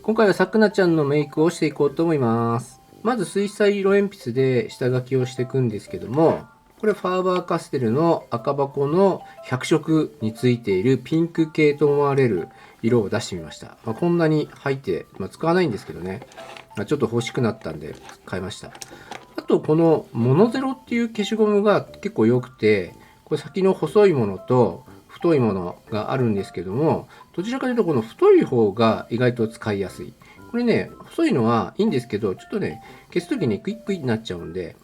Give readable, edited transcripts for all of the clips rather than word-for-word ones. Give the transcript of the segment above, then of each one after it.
今回はさくなちゃんのメイクをしていこうと思います。まず水彩色鉛筆で下書きをしていくんですけども、これファーバーカステルの赤箱の100色についているピンク系と思われる色を出してみました。こんなに入って、使わないんですけどね、ちょっと欲しくなったんで買いました。あとこのモノゼロっていう消しゴムが結構良くて、これ先の細いものと太いものがあるんですけども、どちらかというとこの太い方が意外と使いやすい。これね、細いのはいいんですけど、ちょっとね、消すときにクイックイになっちゃうんで、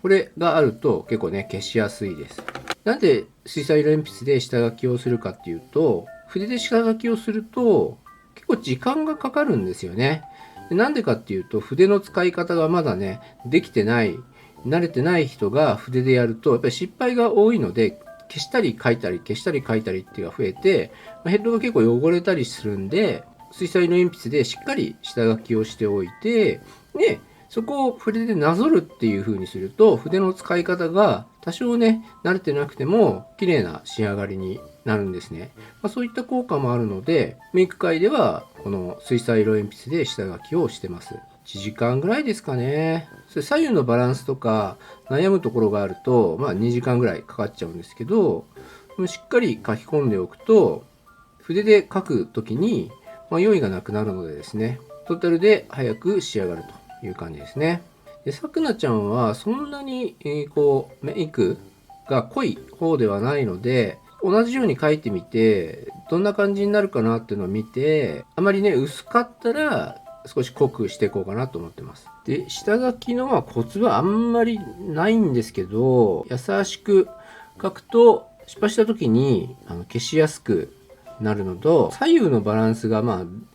これがあると結構ね、消しやすいです。なんで水彩色鉛筆で下書きをするかっていうと、筆で下書きをすると結構時間がかかるんですよね。なんでかっていうと、筆の使い方がまだね、できてない、慣れてない人が筆でやると、やっぱり失敗が多いので、消したり書いたり消したり書いたりっていうのが増えて、ヘッドが結構汚れたりするんで、水彩の鉛筆でしっかり下書きをしておいて、でそこを筆でなぞるっていう風にすると、筆の使い方が多少ね、慣れてなくても綺麗な仕上がりになるんですね。そういった効果もあるので、メイク界ではこの水彩色鉛筆で下書きをしてます。1時間ぐらいですかね。それ左右のバランスとか悩むところがあると、2時間ぐらいかかっちゃうんですけど、しっかり書き込んでおくと、筆で書くときに、用意がなくなるのでですね、トータルで早く仕上がるという感じですね。で、さくなちゃんはそんなに、メイクが濃い方ではないので、同じように書いてみて、どんな感じになるかなっていうのを見て、あまりね、薄かったら少し濃くしていこうかなと思ってます。で、下書きのコツはあんまりないんですけど、優しく書くと失敗した時に消しやすくなるのと、左右のバランスが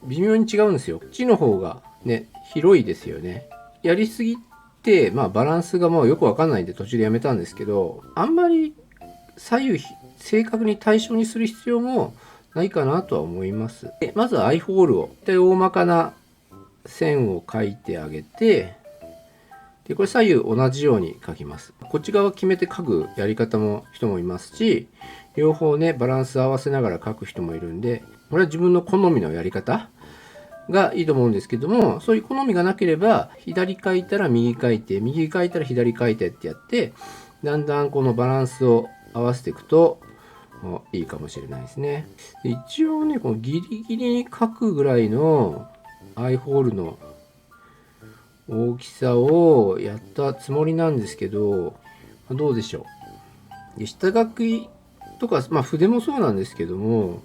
微妙に違うんですよ。こっちの方がね、広いですよね。やりすぎて、バランスがもうよくわかんないんで途中でやめたんですけど、あんまり左右正確に対称にする必要もないかなとは思います。でまずアイホールを大まかな線を描いてあげて、でこれ左右同じように描きます。こっち側決めて描くやり方も人もいますし、両方ねバランス合わせながら描く人もいるんで、これは自分の好みのやり方がいいと思うんですけども、そういう好みがなければ左描いたら右描いて、右描いたら左描いてってやって、だんだんこのバランスを合わせていくといいかもしれないですね。で一応ね、このギリギリに描くぐらいのアイホールの大きさをやったつもりなんですけど、どうでしょう。で下書きとか、筆もそうなんですけども、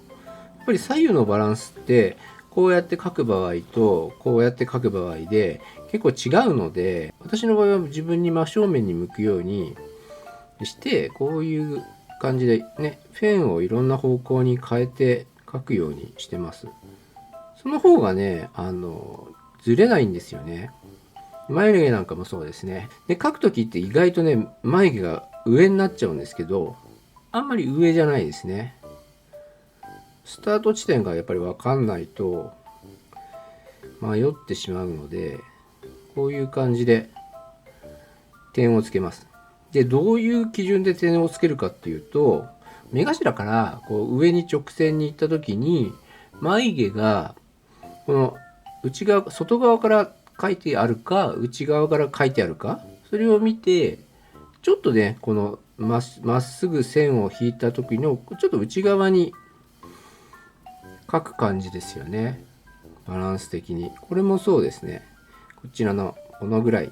やっぱり左右のバランスってこうやって書く場合とこうやって書く場合で結構違うので、私の場合は自分に真正面に向くようにして、こういう感じでね、ペンをいろんな方向に変えて書くようにしてます。その方がね、ずれないんですよね。眉毛なんかもそうですね。で、描くときって意外とね、眉毛が上になっちゃうんですけど、あんまり上じゃないですね。スタート地点がやっぱり分かんないと迷ってしまうので、こういう感じで点をつけます。で、どういう基準で点をつけるかっていうと、目頭からこう上に直線に行った時に、眉毛がこの内側、外側から書いてあるか内側から書いてあるか、それを見て、ちょっとねこのまっすぐ線を引いた時のちょっと内側に書く感じですよね。バランス的にこれもそうですね。こちらのこのぐらい、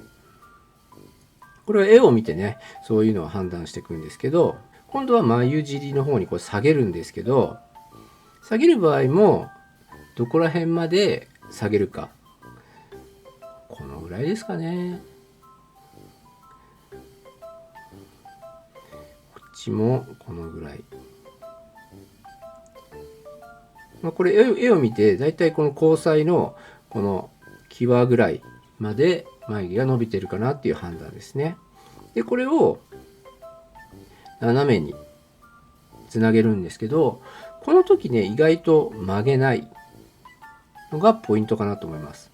これは絵を見てねそういうのを判断していくんですけど、今度は眉尻の方にこう下げるんですけど、下げる場合もどこら辺まで下げるか、このぐらいですかね。こっちもこのぐらい。これ絵を見てだいたいこの交際のこの際ぐらいまで眉毛が伸びてるかなっていう判断ですね。でこれを斜めにつなげるんですけど、この時ね意外と曲げないのがポイントかなと思います。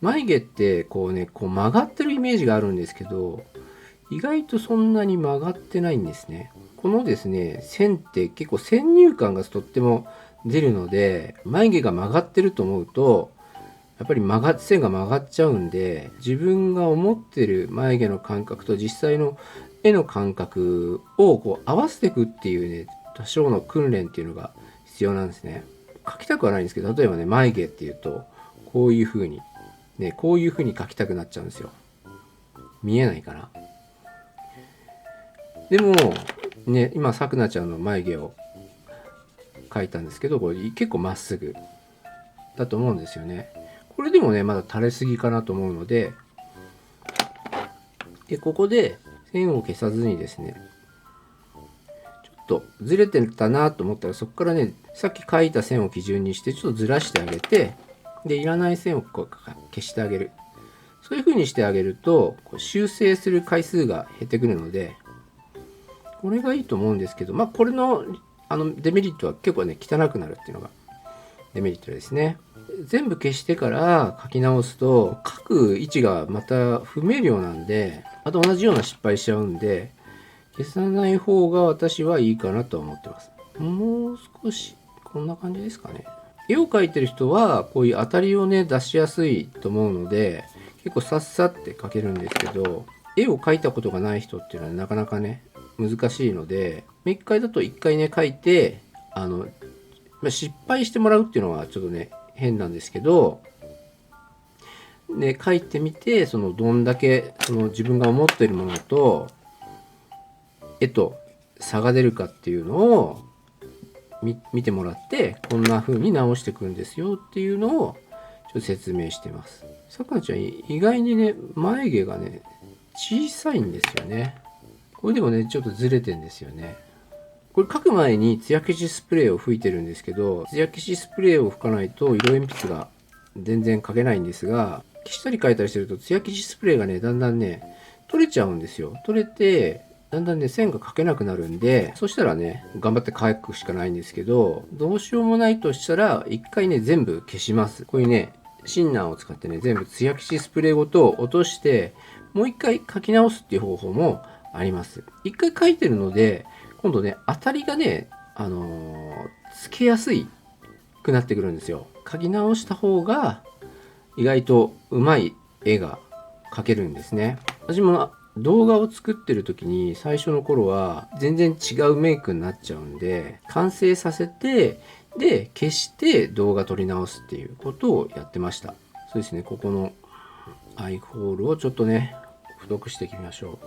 眉毛ってこうねこう曲がってるイメージがあるんですけど、意外とそんなに曲がってないんですね。このですね線って結構先入観がとっても出るので、眉毛が曲がってると思うとやっぱり線が曲がっちゃうんで、自分が思ってる眉毛の感覚と実際の絵の感覚をこう合わせていくっていうね、多少の訓練っていうのが必要なんですね。描きたくはないんですけど、例えばね、眉毛っていうとこういう風にね、こういう風に描きたくなっちゃうんですよ。見えないかな。でもね、今さくなちゃんの眉毛を描いたんですけど、これ結構まっすぐだと思うんですよね。これでもね、まだ垂れすぎかなと思うので、ここで線を消さずにですね、ちょっとずれてたなと思ったら、そこからね、さっき描いた線を基準にしてちょっとずらしてあげて、でいらない線をこう消してあげる。そういう風にしてあげると修正する回数が減ってくるので、これがいいと思うんですけど、これのデメリットは結構ね、汚くなるっていうのがデメリットですね。全部消してから書き直すと書く位置がまた不明瞭なんで、また同じような失敗しちゃうんで、消さない方が私はいいかなと思ってます。もう少しこんな感じですかね。絵を描いてる人はこういう当たりをね出しやすいと思うので、結構さっさって描けるんですけど、絵を描いたことがない人っていうのはなかなかね難しいので、一回だと一回ね描いて失敗してもらうっていうのはちょっとね変なんですけど、で書いてみて、どんだけ自分が思っているものと絵と差が出るかっていうのを見てもらって、こんな風に直していくんですよっていうのをちょっと説明してます。さくらちゃん意外にね眉毛がね小さいんですよね。これでもねちょっとずれてんですよね。これ描く前に艶消しスプレーを吹いてるんですけど、艶消しスプレーを吹かないと色鉛筆が全然描けないんですが、消したり描いたりしてると艶消しスプレーがねだんだんね取れちゃうんですよ。取れてだんだんね線が描けなくなるんで、そしたらね頑張って描くしかないんですけど、どうしようもないとしたら一回ね全部消します。こういうねシンナーを使ってね全部艶消しスプレーごと落としてもう一回描き直すっていう方法もあります。一回描いてるので今度ね当たりがねつけやすいくなってくるんですよ。描き直した方が意外とうまい絵が描けるんですね。私も動画を作ってる時に最初の頃は全然違うメイクになっちゃうんで、完成させてで消して動画撮り直すっていうことをやってました。そうですね、ここのアイホールをちょっとね太くしていきましょう。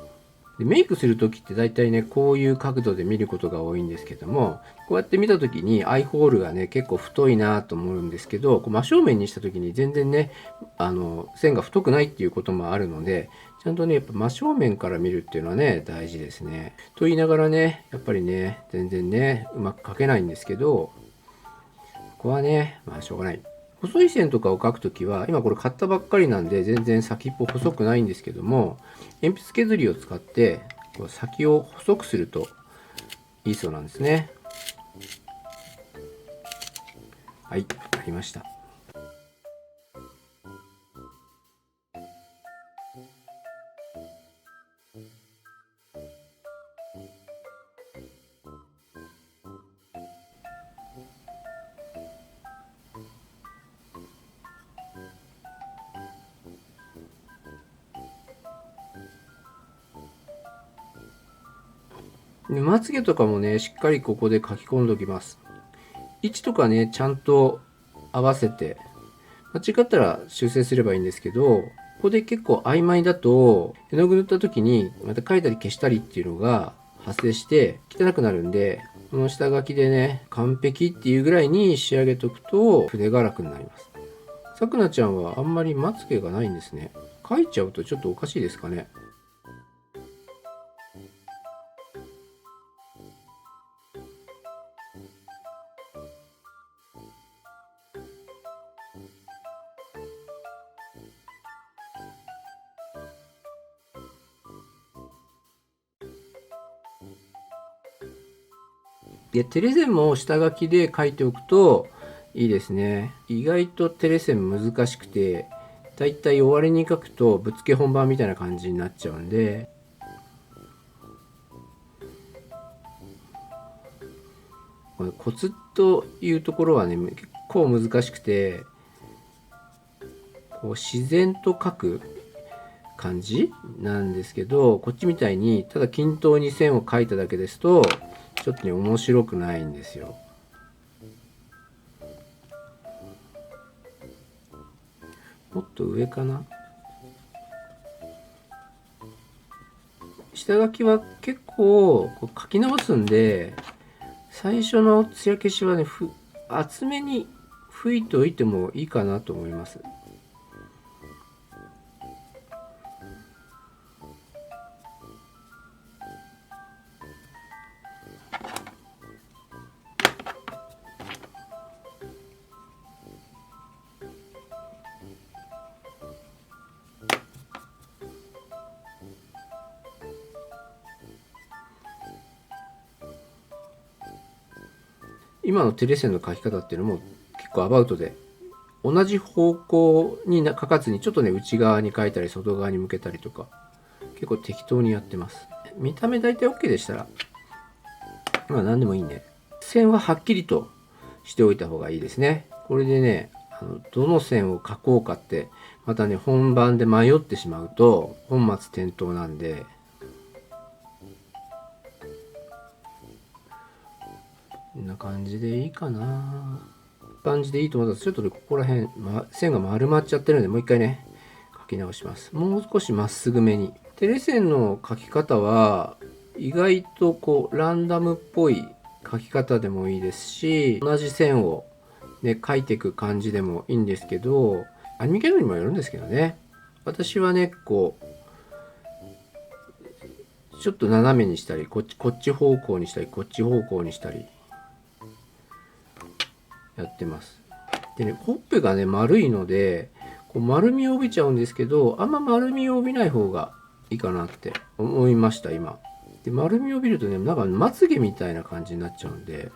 でメイクする時って大体ねこういう角度で見ることが多いんですけども、こうやって見た時にアイホールがね結構太いなと思うんですけど、真正面にした時に全然ね線が太くないっていうこともあるので、ちゃんとねやっぱ真正面から見るっていうのはね大事ですね。と言いながらねやっぱりね全然ねうまく描けないんですけど、ここはねしょうがない。細い線とかを描くときは、今これ買ったばっかりなんで全然先っぽ細くないんですけども、鉛筆削りを使ってこう先を細くするといいそうなんですね。はい、ありました。でまつげとかもねしっかりここで書き込んでおきます。位置とかねちゃんと合わせて、間違ったら修正すればいいんですけど、ここで結構曖昧だと絵の具塗った時にまた描いたり消したりっていうのが発生して汚くなるんで、この下書きでね完璧っていうぐらいに仕上げとくと筆が楽になります。さくなちゃんはあんまりまつげがないんですね。描いちゃうとちょっとおかしいですかね。でテレ線も下書きで書いておくといいですね。意外とテレ線難しくて、だいたい終わりに書くとぶっつけ本番みたいな感じになっちゃうんで、これコツというところはね結構難しくて、こう自然と描く感じなんですけど、こっちみたいにただ均等に線を描いただけですとちょっとね面白くないんですよ。もっと上かな。下書きは結構こう書き直すんで、最初の艶消しはね厚めに拭いておいてもいいかなと思います。今のテレ線の書き方っていうのも結構アバウトで、同じ方向に書かずにちょっとね内側に書いたり外側に向けたりとか結構適当にやってます。見た目大体 OK でしたらまあ何でもいいんで、線ははっきりとしておいた方がいいですね。これでねどの線を書こうかってまたね本番で迷ってしまうと本末転倒なんで、こんな感じでいいかな。感じでいいと思ったらちょっとねここら辺、線が丸まっちゃってるんでもう一回ね書き直します。もう少しまっすぐめに。テレ線の書き方は意外とこうランダムっぽい書き方でもいいですし、同じ線をね書いていく感じでもいいんですけど、アニメキャラにもよるんですけどね。私はねこうちょっと斜めにしたりこっち方向にしたりこっち方向にしたりやってます。でねほっぺがね丸いのでこう丸みを帯びちゃうんですけど、あんま丸みを帯びない方がいいかなって思いました今。で丸みを帯びるとねなんかまつげみたいな感じになっちゃうんで、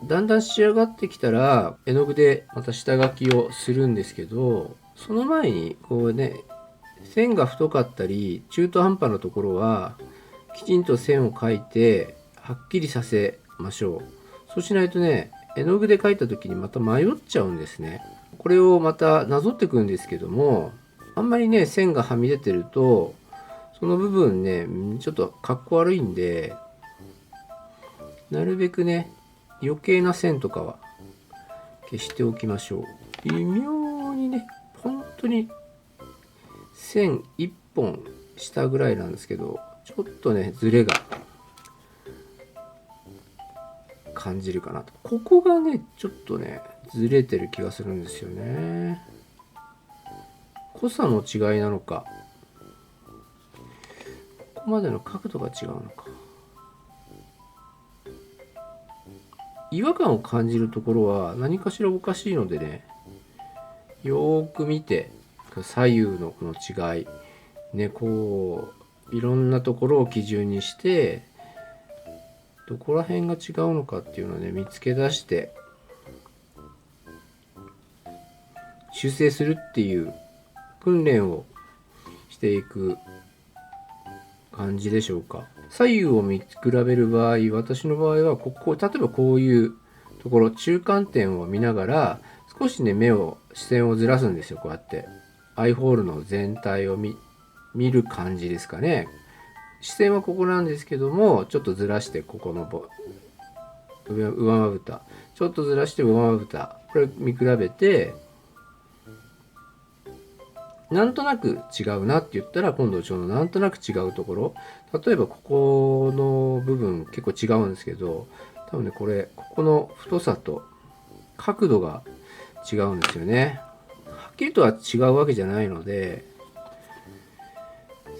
だんだん仕上がってきたら絵の具でまた下書きをするんですけど、その前にこうね線が太かったり中途半端なところはきちんと線を描いてはっきりさせましょう。そうしないとね絵の具で描いた時にまた迷っちゃうんですね。これをまたなぞっていくんですけども、あんまりね線がはみ出てるとその部分ねちょっとかっこ悪いんで、なるべくね余計な線とかは消しておきましょう。微妙にね本当に線1本下ぐらいなんですけど、ちょっとねズレが感じるかなと。ここがねちょっとねずれてる気がするんですよね。濃さの違いなのか、ここまでの角度が違うのか、違和感を感じるところは何かしらおかしいのでね、よーく見て左右のこの違いね、こういろんなところを基準にしてどこら辺が違うのかっていうのをね見つけ出して修正するっていう訓練をしていく感じでしょうか。左右を見比べる場合、私の場合はここ例えばこういうところ中間点を見ながら少しね視線をずらすんですよ。こうやってアイホールの全体を見る感じですかね。視線はここなんですけどもちょっとずらしてここの上まぶたちょっとずらして上まぶた、これ見比べてなんとなく違うなって言ったら今度ちょうどなんとなく違うところ、例えばここの部分結構違うんですけど、多分ねここの太さと角度が違うんですよね。はっきりとは違うわけじゃないので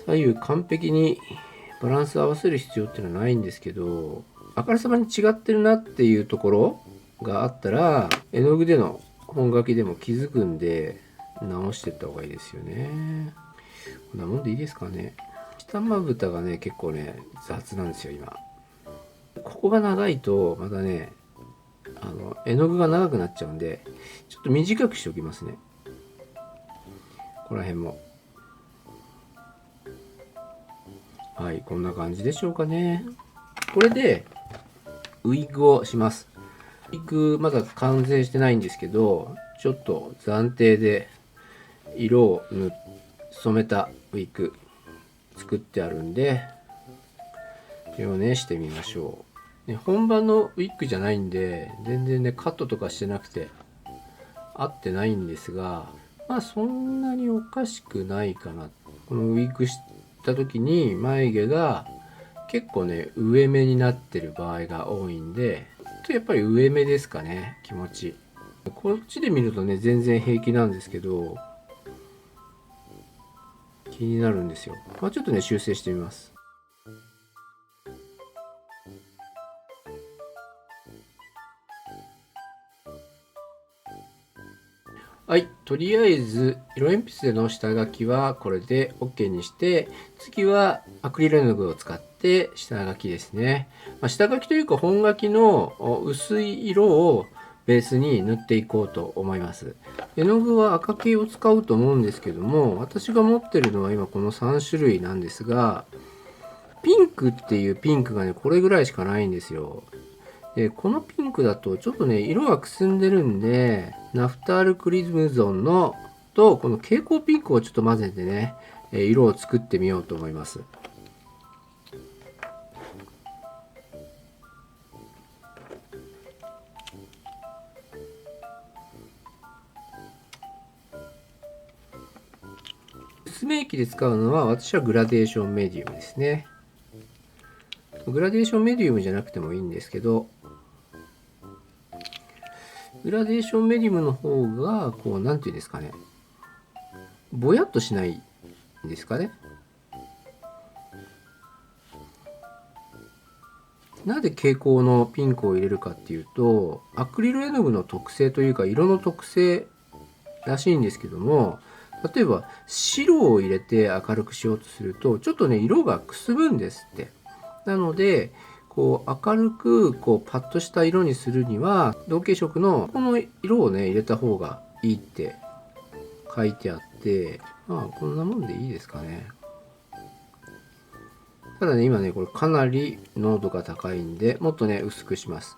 左右完璧にバランス合わせる必要っていうのはないんですけど、あからさまに違ってるなっていうところがあったら絵の具での本書きでも気づくんで直していった方がいいですよね。こんなもんでいいですかね。下まぶたがね結構ね雑なんですよ今。ここが長いとまたね絵の具が長くなっちゃうんでちょっと短くしておきますね。ここら辺もはい、こんな感じでしょうかね。これでウィッグをします。ウィッグまだ完成してないんですけどちょっと暫定で色を染めたウィッグ作ってあるんで、これをねしてみましょう。本番のウィッグじゃないんで全然ねカットとかしてなくて合ってないんですが、まあそんなにおかしくないかな。このウィッグした時に眉毛が結構ね上目になってる場合が多いんで、やっぱり上目ですかね。気持ちこっちで見るとね全然平気なんですけど、気になるんですよ。まあ、ちょっとね修正してみます。はい、とりあえず色鉛筆での下書きはこれで OK にして、次はアクリル絵の具を使って下書きですね。下書きというか本書きの薄い色をベースに塗っていこうと思います。絵の具は赤系を使うと思うんですけども、私が持ってるのは今この3種類なんですが、ピンクっていうピンクがねこれぐらいしかないんですよ。でこのピンクだとちょっとね色がくすんでるんで、ナフタールクリムゾンのとこの蛍光ピンクをちょっと混ぜてね色を作ってみようと思います。薄め液で使うのは私はグラデーションメディウムですね。グラデーションメディウムじゃなくてもいいんですけど、グラデーションメディウムの方がこうなんていうんですかね、ぼやっとしないんですかね。なぜ蛍光のピンクを入れるかっていうと、アクリル絵の具の特性というか色の特性らしいんですけども、例えば白を入れて明るくしようとするとちょっとね色がくすむんですって。なのでこう明るくこうパッとした色にするには同系色のこの色をね入れた方がいいって書いてあって、まあこんなもんでいいですかね。ただね今ねこれかなり濃度が高いんでもっとね薄くします。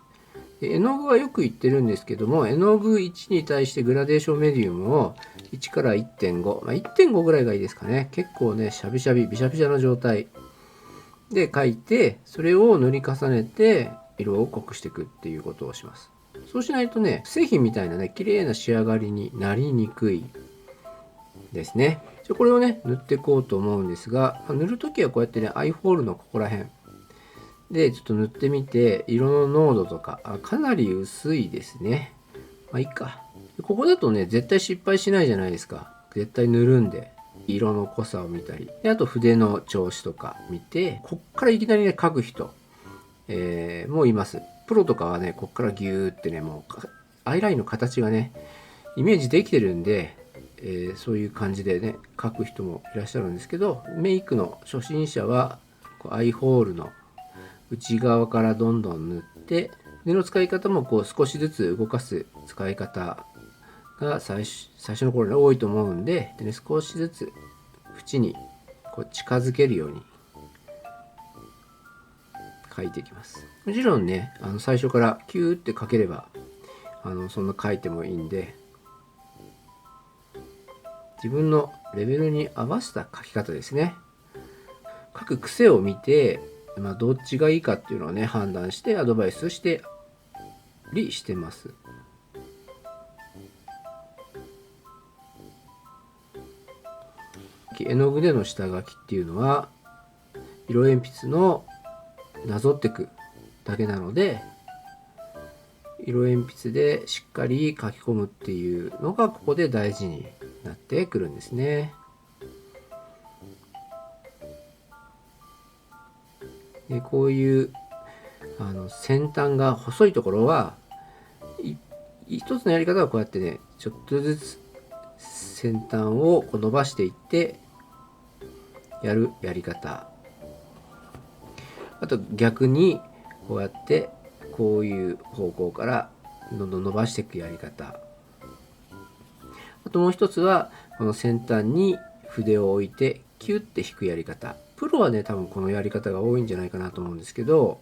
絵の具はよく言ってるんですけども、絵の具1に対してグラデーションメディウムを1から 1.5、1.5 ぐらいがいいですかね。結構ねシャビシャビビシャビシャな状態で描いて、それを塗り重ねて色を濃くしていくっていうことをします。そうしないとね製品みたいなね綺麗な仕上がりになりにくいですね。これをね塗っていこうと思うんですが、塗るときはこうやってねアイホールのここら辺でちょっと塗ってみて、色の濃度とかかなり薄いですね。まあいいか。ここだとね絶対失敗しないじゃないですか。絶対塗るんで色の濃さを見たりで、あと筆の調子とか見て、こっからいきなりね描く人、もういます。プロとかはねこっからギューってねもうアイラインの形がねイメージできてるんで、そういう感じでね描く人もいらっしゃるんですけど、メイクの初心者はこうアイホールの内側からどんどん塗って、筆の使い方もこう少しずつ動かす使い方が最初の頃に多いと思うんで、少しずつ縁にこう近づけるように描いていきます。もちろんね最初からキューって描ければそんな描いてもいいんで、自分のレベルに合わせた描き方ですね。描く癖を見て、どっちがいいかっていうのをね判断してアドバイスしてりしてます。絵の具での下書きっていうのは色鉛筆のなぞってくだけなので、色鉛筆でしっかり書き込むっていうのがここで大事になってくるんですね。でこういう先端が細いところは一つのやり方はこうやってねちょっとずつ先端をこう伸ばしていってやるやり方、あと逆にこうやってこういう方向からどんどん伸ばしていくやり方、あともう一つはこの先端に筆を置いてキュッて引くやり方。プロはね多分このやり方が多いんじゃないかなと思うんですけど、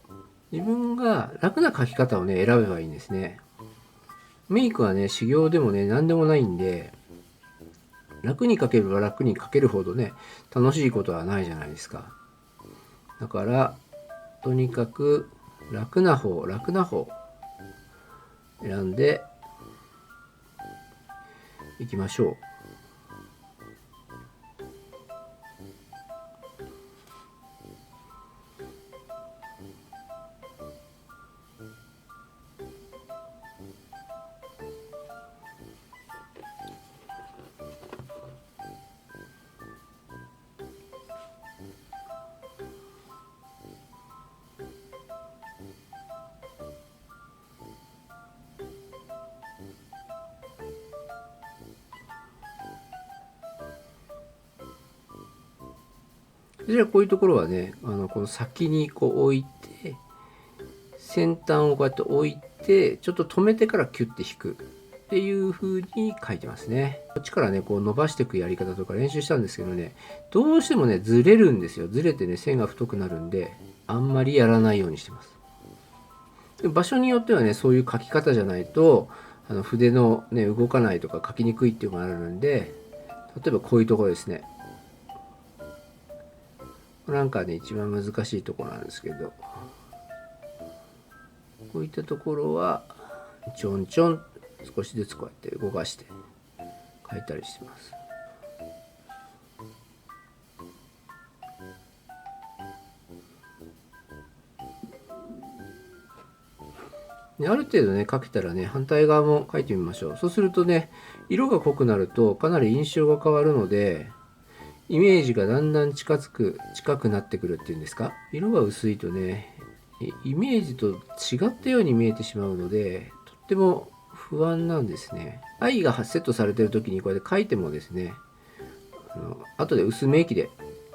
自分が楽な描き方をね選べばいいんですね。メイクはね修行でもね何でもないんで、楽に描ければ楽に描けるほどね、楽しいことはないじゃないですか。だからとにかく楽な方選んでいきましょう。じゃあこういうところはね、この先にこう置いて、先端をこうやって置いて、ちょっと止めてからキュッて引くっていう風に書いてますね。こっちからね、こう伸ばしていくやり方とか練習したんですけどね、どうしてもね、ずれるんですよ。ずれてね、線が太くなるんで、あんまりやらないようにしてます。で場所によってはね、そういう書き方じゃないと、筆のね、動かないとか書きにくいっていうのがあるんで、例えばこういうところですね。なんかね、一番難しいところなんですけど、こういったところはちょんちょん少しずつこうやって動かして書いたりしてます。である程度ね書けたらね、反対側も書いてみましょう。そうするとね、色が濃くなるとかなり印象が変わるので、イメージがだんだん近くなってくるっていうんですか。色が薄いとね、イメージと違ったように見えてしまうので、とっても不安なんですね。愛がセットされてる時にこうやって書いてもですね、後で薄め液で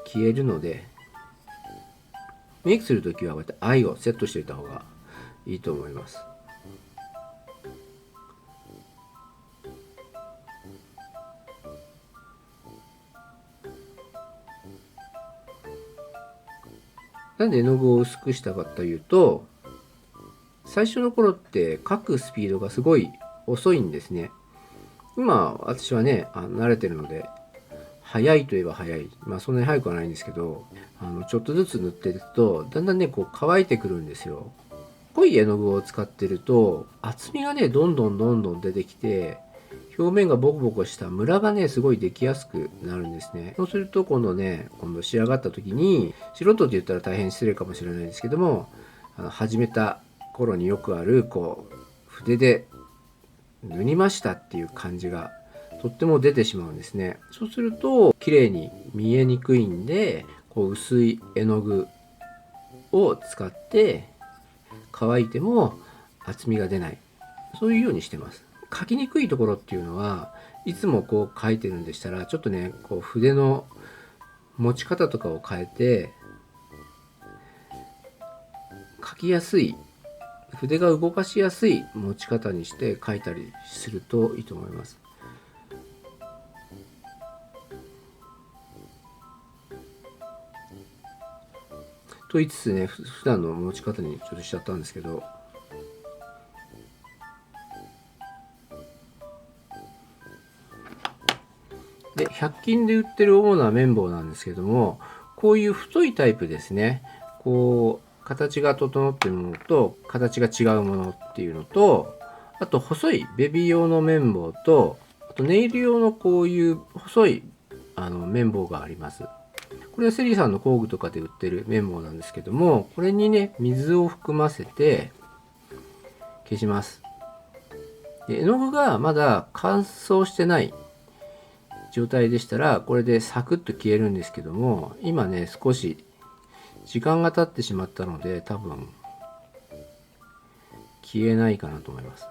消えるので、メイクする時はこうやって愛をセットしておいた方がいいと思います。なんで絵の具を薄くしたかというと、最初の頃って書くスピードがすごい遅いんですね。今私はね、慣れてるので、早いといえば早い。まあそんなに早くはないんですけど、ちょっとずつ塗っていくと、だんだんね、こう乾いてくるんですよ。濃い絵の具を使ってると、厚みがね、どんどん出てきて、表面がボコボコしたムラがね、すごいできやすくなるんですね。そうすると今度仕上がった時に、素人って言ったら大変失礼かもしれないですけども、始めた頃によくある、こう、筆で塗りましたっていう感じがとっても出てしまうんですね。そうすると、綺麗に見えにくいんで、こう薄い絵の具を使って乾いても厚みが出ない。そういうようにしてます。書きにくいところっていうのはいつもこう書いてるんでしたら、ちょっとねこう筆の持ち方とかを変えて書きやすい、筆が動かしやすい持ち方にして書いたりするといいと思います。と言いつつね、普段の持ち方にちょっとしちゃったんですけど、で100均で売ってる主な綿棒なんですけども、こういう太いタイプですね。こう形が整っているものと形が違うものっていうのと、あと細いベビー用の綿棒と、あとネイル用のこういう細い綿棒があります。これはセリーさんの工具とかで売ってる綿棒なんですけども、これにね水を含ませて消します。で絵の具がまだ乾燥してない状態でしたらこれでサクッと消えるんですけども、今ね少し時間が経ってしまったので多分消えないかなと思います。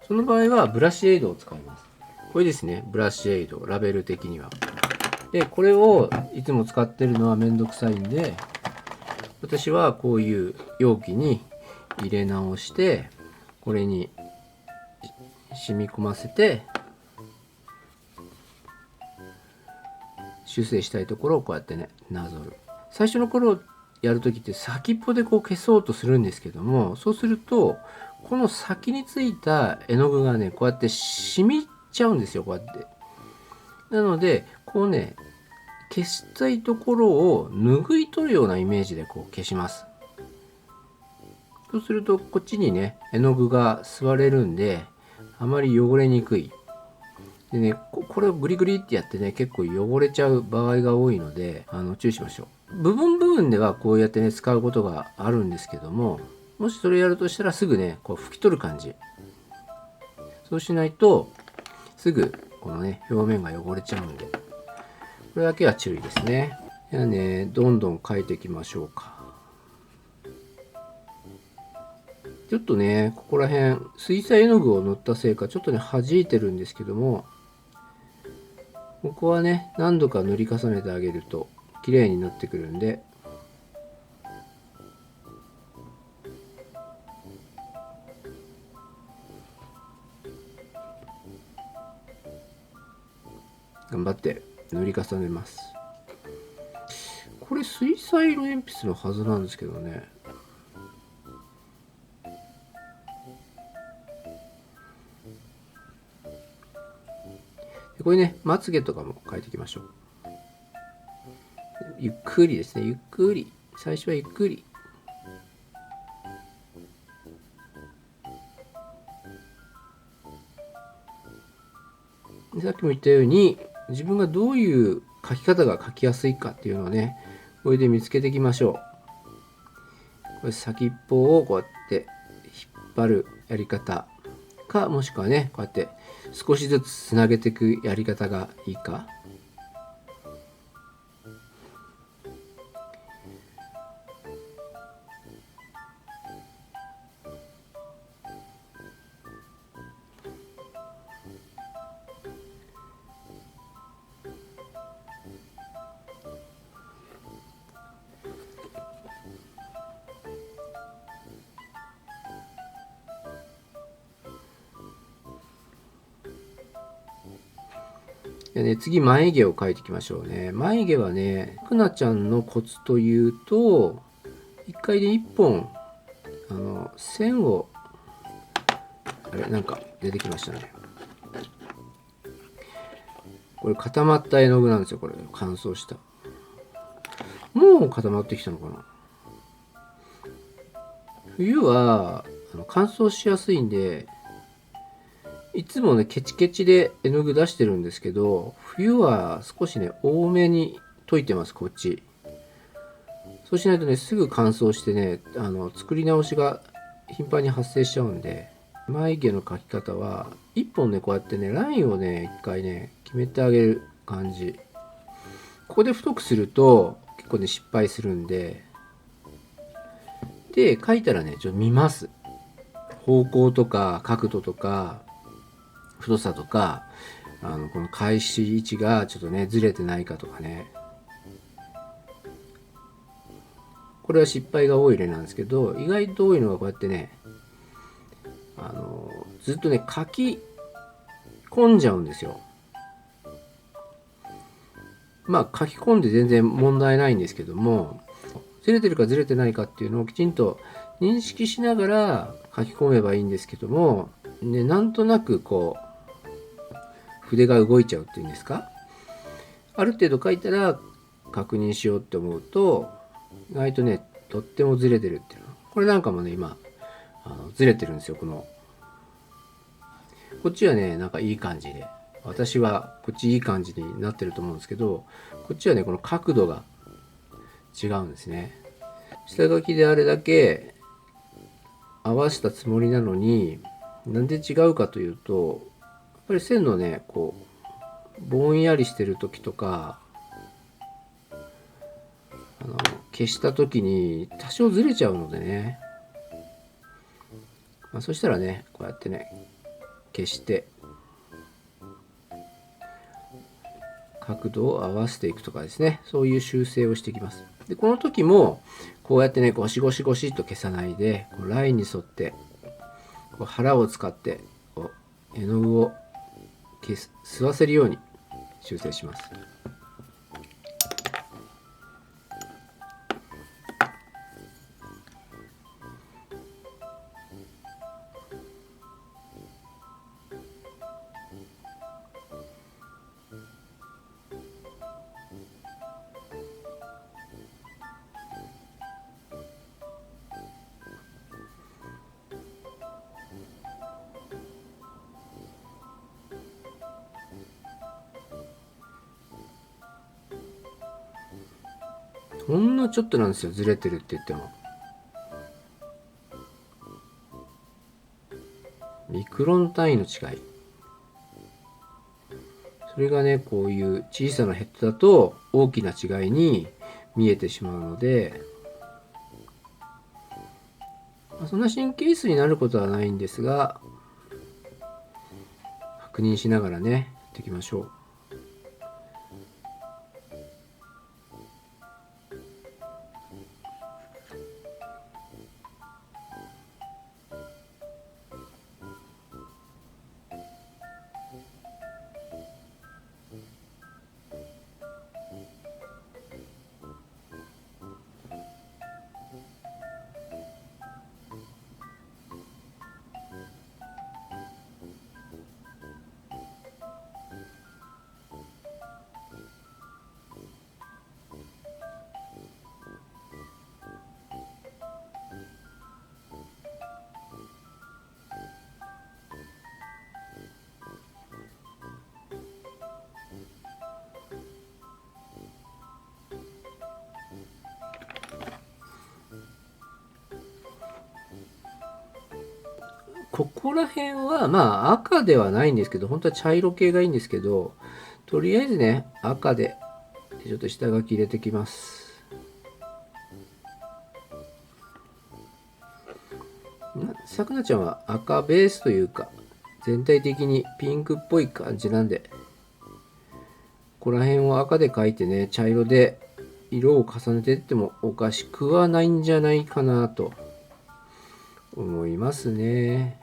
その場合はブラシエイドを使います。これですね、ブラシエイド、ラベル的には。でこれをいつも使ってるのはめんどくさいんで、私はこういう容器に入れ直して、これに染み込ませて修正したいところをこうやってねなぞる。最初の頃やるときって先っぽでこう消そうとするんですけども、そうするとこの先についた絵の具がねこうやって染みちゃうんですよ。こうやってなのでこうね、消したいところを拭い取るようなイメージでこう消します。そうするとこっちにね絵の具が吸われるんであまり汚れにくい。でね、これをグリグリってやってね結構汚れちゃう場合が多いので注意しましょう。部分ではこうやってね使うことがあるんですけども、もしそれやるとしたらすぐねこう拭き取る感じ。そうしないとすぐこのね表面が汚れちゃうんで、これだけは注意ですね。ではねどんどん描いていきましょうか。ちょっとねここら辺水彩絵の具を塗ったせいかちょっとね弾いてるんですけども、ここはね何度か塗り重ねてあげると綺麗になってくるんで、頑張って塗り重ねます。これ水彩色鉛筆のはずなんですけどね。これねまつげとかも描いていきましょう。ゆっくりですね、ゆっくり、最初はゆっくり。さっきも言ったように自分がどういう描き方が描きやすいかっていうのをねこれで見つけていきましょう。これ先っぽをこうやって引っ張るやり方か、もしくはねこうやって少しずつつなげていくやり方がいいか。でね、次眉毛を描いていきましょうね。眉毛はねくなちゃんのコツというと、一回で一本線を、あれなんか出てきましたね。これ固まった絵の具なんですよ。これ乾燥した。もう固まってきたのかな。冬は乾燥しやすいんで、いつもねケチケチで絵の具出してるんですけど、冬は少しね多めに溶いてます、こっち。そうしないとねすぐ乾燥してね作り直しが頻繁に発生しちゃうんで、眉毛の描き方は一本ねこうやってねラインをね一回ね決めてあげる感じ。ここで太くすると結構ね失敗するんで、で描いたらねちょっと見ます。方向とか角度とか太さとかこの返し位置がちょっとねずれてないかとかね。これは失敗が多い例なんですけど、意外と多いのがこうやってねずっとね書き込んじゃうんですよ。まあ書き込んで全然問題ないんですけども、ずれてるかずれてないかっていうのをきちんと認識しながら書き込めばいいんですけども、ね、なんとなくこう筆が動いちゃうっていうんですか、ある程度書いたら確認しようって思うと意外とねとってもずれてるっていうの。これなんかもね今ずれてるんですよ。こっちはねなんかいい感じで、私はこっちいい感じになってると思うんですけど、こっちはねこの角度が違うんですね。下書きであれだけ合わせたつもりなのに、なんで違うかというと、やっぱり線のねこうぼんやりしてる時とか消した時に多少ずれちゃうのでね、そしたらねこうやってね消して角度を合わせていくとかですね、そういう修正をしていきます。でこの時もこうやってねゴシゴシゴシっと消さないで、こうラインに沿ってこう腹を使ってこう絵の具を吸わせるように修正します。ほんのちょっとなんですよ、ずれてるって言っても。ミクロン単位の違い。それがね、こういう小さなヘッドだと大きな違いに見えてしまうので、そんな神経質になることはないんですが、確認しながらね、やっていきましょう。ここら辺はまあ赤ではないんですけど、本当は茶色系がいいんですけど、とりあえずね、赤でちょっと下書き入れてきます。さくなちゃんは赤ベースというか、全体的にピンクっぽい感じなんで、ここら辺を赤で描いてね、茶色で色を重ねていってもおかしくはないんじゃないかなと思いますね。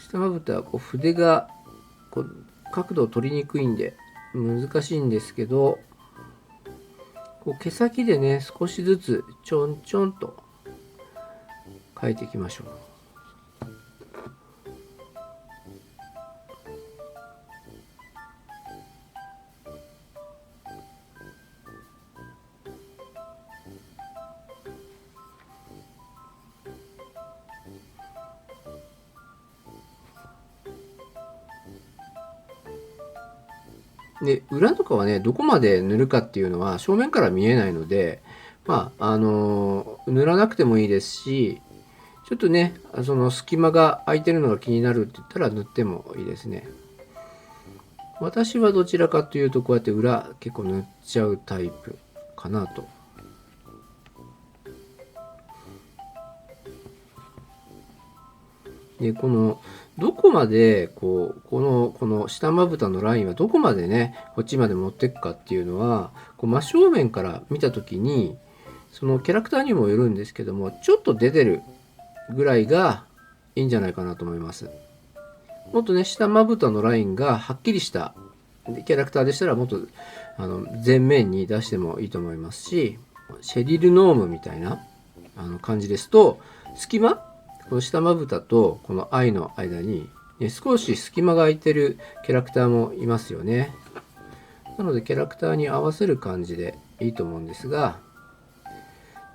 下まぶたはこう筆がこう角度を取りにくいんで難しいんですけど、こう毛先でね少しずつちょんちょんと描いていきましょう。で裏とかはねどこまで塗るかっていうのは正面から見えないので、塗らなくてもいいですし、ちょっとねその隙間が空いてるのが気になるって言ったら塗ってもいいですね。私はどちらかというとこうやって裏結構塗っちゃうタイプかなと。でこのどこまでこの下まぶたのラインはどこまでねこっちまで持っていくかっていうのはこう真正面から見た時にそのキャラクターにもよるんですけども、ちょっと出てるぐらいがいいんじゃないかなと思います。もっとね下まぶたのラインがはっきりしたキャラクターでしたらもっと前面に出してもいいと思いますし、シェリル・ノームみたいな感じですと隙間、この下まぶたとこのアイの間に、ね、少し隙間が空いてるキャラクターもいますよね。なのでキャラクターに合わせる感じでいいと思うんですが、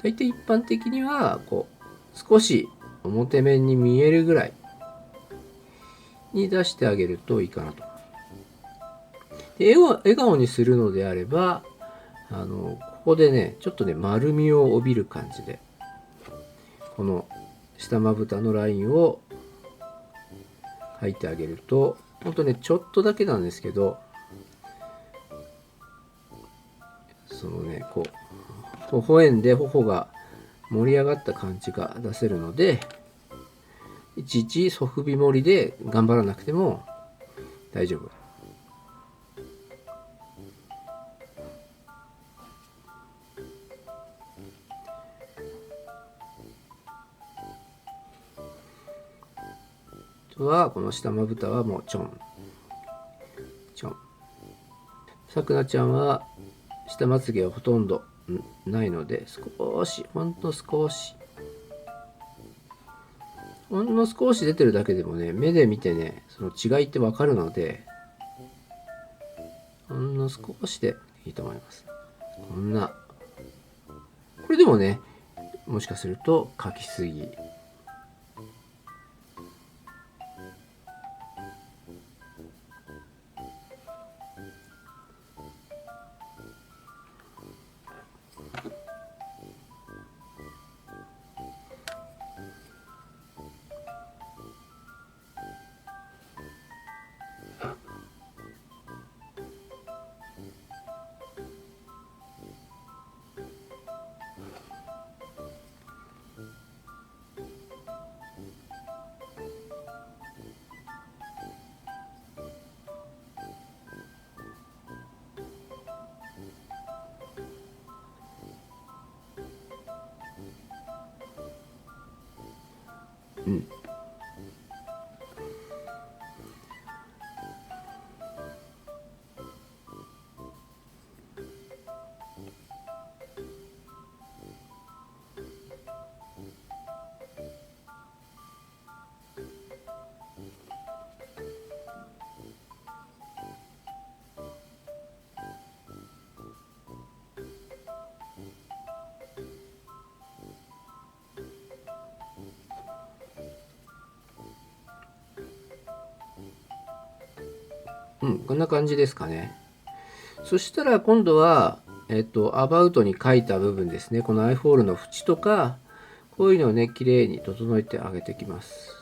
大体一般的にはこう少し表面に見えるぐらいに出してあげるといいかなと。で笑顔にするのであればここでねちょっとね丸みを帯びる感じでこの下まぶたのラインを描いてあげると、ほんとねちょっとだけなんですけど、そのねこう微笑んで頬が盛り上がった感じが出せるので、いちいちソフビ盛りで頑張らなくても大丈夫。あとはこの下まぶたはもうちょんちょん。さくなちゃんは下まつげはほとんどないので、少しほんの少し出てるだけでもね目で見てねその違いってわかるので、ほんの少しでいいと思います。こんな、これでもねもしかすると描きすぎ。うん。うん、こんな感じですかね。そしたら今度は、アバウトに書いた部分ですね。このアイホールの縁とか、こういうのをね、綺麗に整えてあげていきます。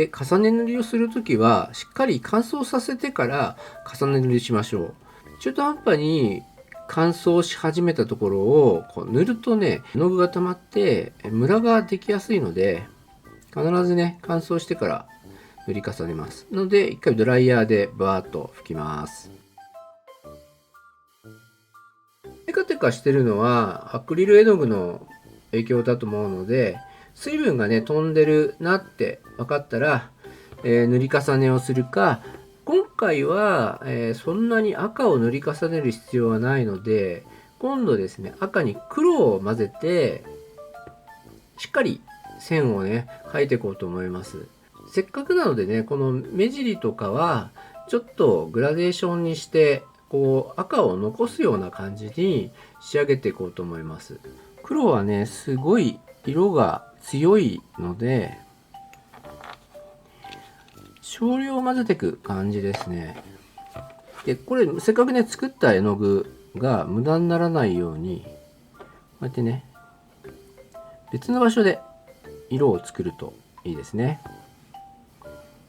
で、重ね塗りをするときは、しっかり乾燥させてから重ね塗りしましょう。中途半端に乾燥し始めたところをこう塗るとね、絵の具が溜まってムラができやすいので、必ずね、乾燥してから塗り重ねます。ので、一回ドライヤーでバーッと拭きます。テカテカしてるのはアクリル絵の具の影響だと思うので、水分がね飛んでるなって分かったら、塗り重ねをするか、今回は、そんなに赤を塗り重ねる必要はないので、今度ですね、赤に黒を混ぜてしっかり線をね描いていこうと思います。せっかくなのでね、この目尻とかはちょっとグラデーションにしてこう赤を残すような感じに仕上げていこうと思います。黒はねすごい色が強いので少量混ぜていく感じですね。でこれせっかくね作った絵の具が無駄にならないようにこうやってね別の場所で色を作るといいですね。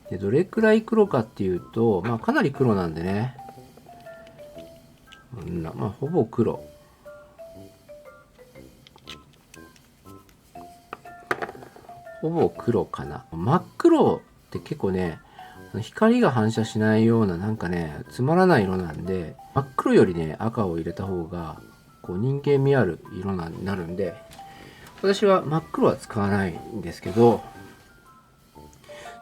でどれくらい黒かっていうと、かなり黒なんでね、ほぼ黒。ほぼ黒かな。真っ黒って結構ね、光が反射しないようななんかね、つまらない色なんで、真っ黒よりね、赤を入れた方が、こう人間味ある色になるんで、私は真っ黒は使わないんですけど、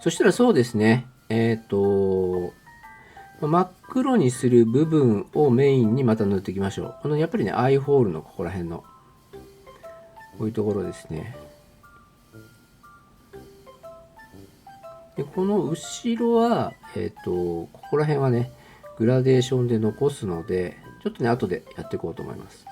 そしたらそうですね、真っ黒にする部分をメインにまた塗っていきましょう。やっぱりね、アイホールのここら辺の、こういうところですね。でこの後ろは、ここら辺はね、グラデーションで残すので、ちょっとね、後でやっていこうと思います。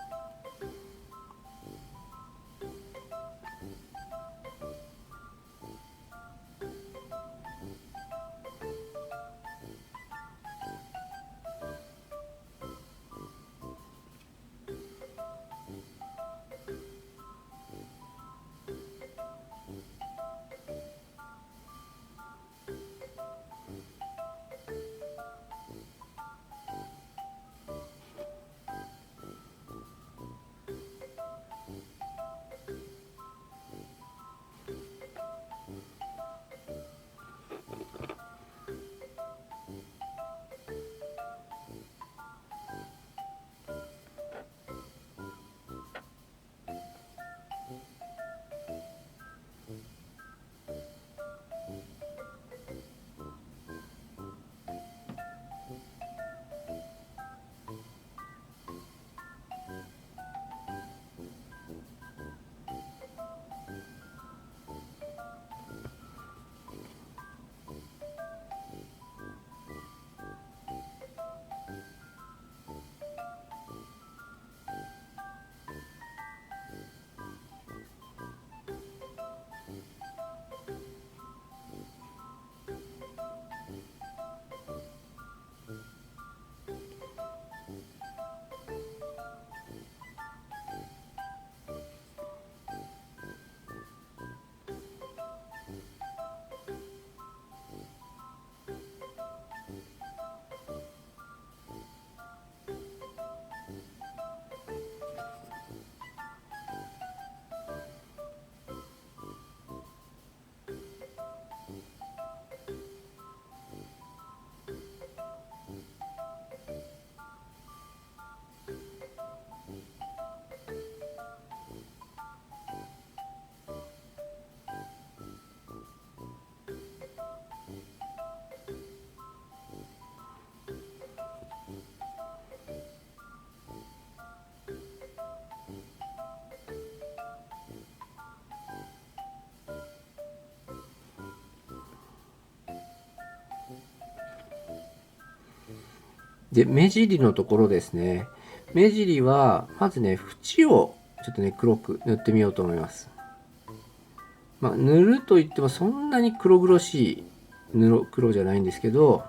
で、目尻のところですね。目尻は、まずね、縁をちょっとね、黒く塗ってみようと思います。塗るといってもそんなに黒々しい黒じゃないんですけど、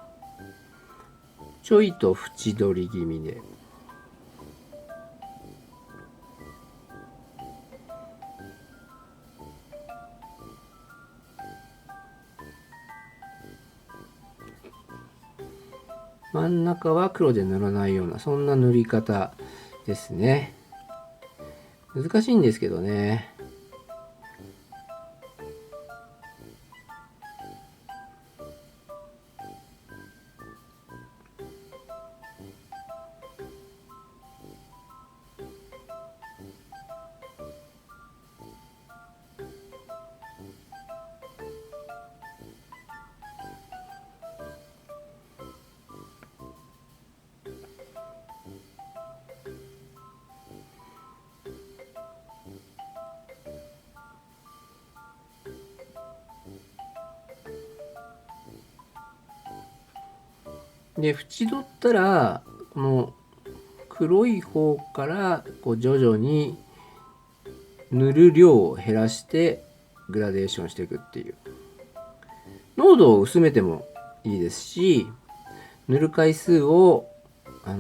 ちょいと縁取り気味で。真ん中は黒で塗らないような、そんな塗り方ですね。難しいんですけどね。で、縁取ったら、この黒い方からこう徐々に塗る量を減らしてグラデーションしていくっていう。濃度を薄めてもいいですし、塗る回数を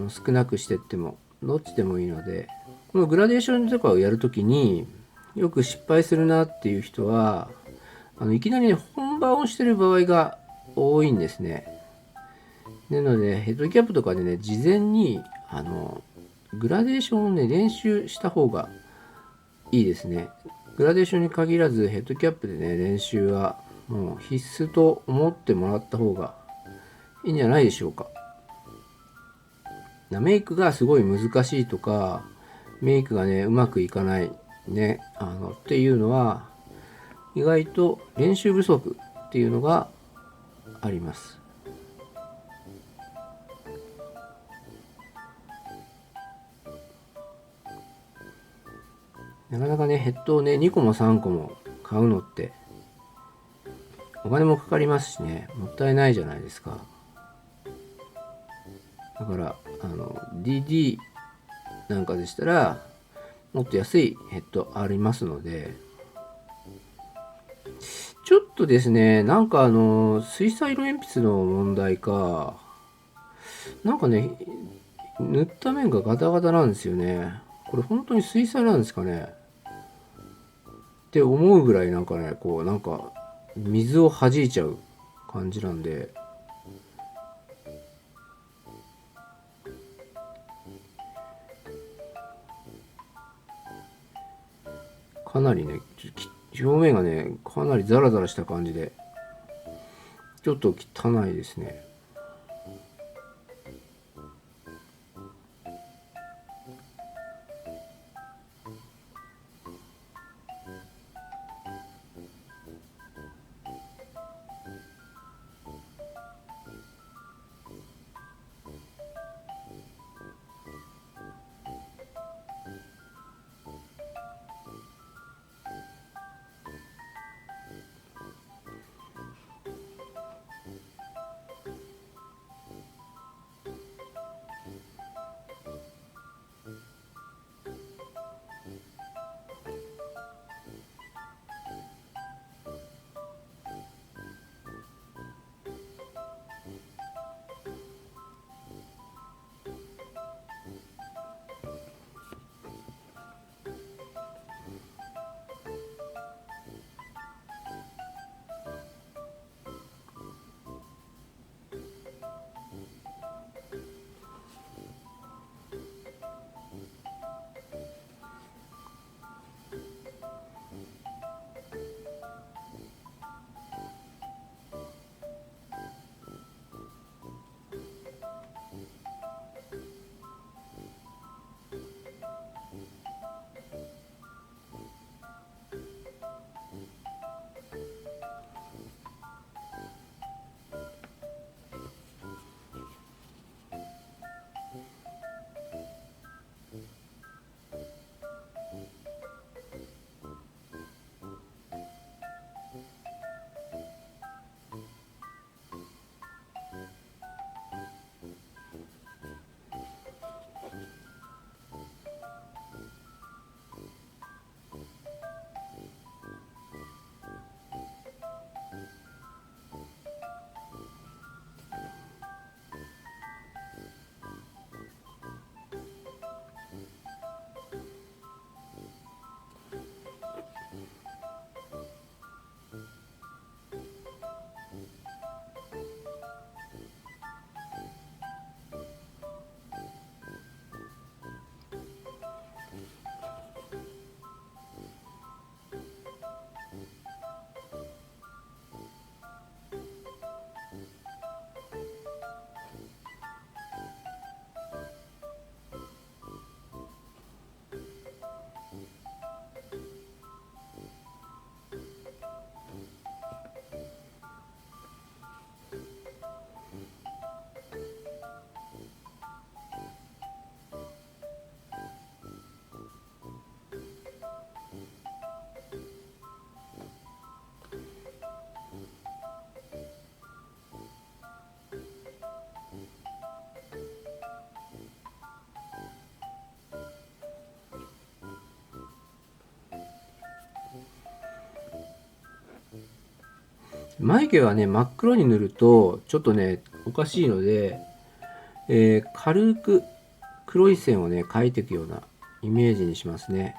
少なくしてってもどっちでもいいので、このグラデーションとかをやるときによく失敗するなっていう人は、いきなりね本番をしてる場合が多いんですね。なのでヘッドキャップとかでね、事前にグラデーションをね練習した方がいいですね。グラデーションに限らずヘッドキャップでね練習はもう必須と思ってもらった方がいいんじゃないでしょうか。メイクがすごい難しいとか、メイクがねうまくいかないねっていうのは意外と練習不足っていうのがあります。なかなかねヘッドをね2個も3個も買うのってお金もかかりますしね、もったいないじゃないですか。だからDD なんかでしたらもっと安いヘッドありますので、ちょっとですね、なんか水彩色鉛筆の問題か、なんかね、塗った面がガタガタなんですよね。これ本当に水彩なんですかねって思うぐらいなんかね、こうなんか水を弾いちゃう感じなんで、かなりね、表面がね、かなりザラザラした感じで、ちょっと汚いですね。眉毛はね、真っ黒に塗るとちょっとねおかしいので、軽く黒い線をね描いていくようなイメージにしますね。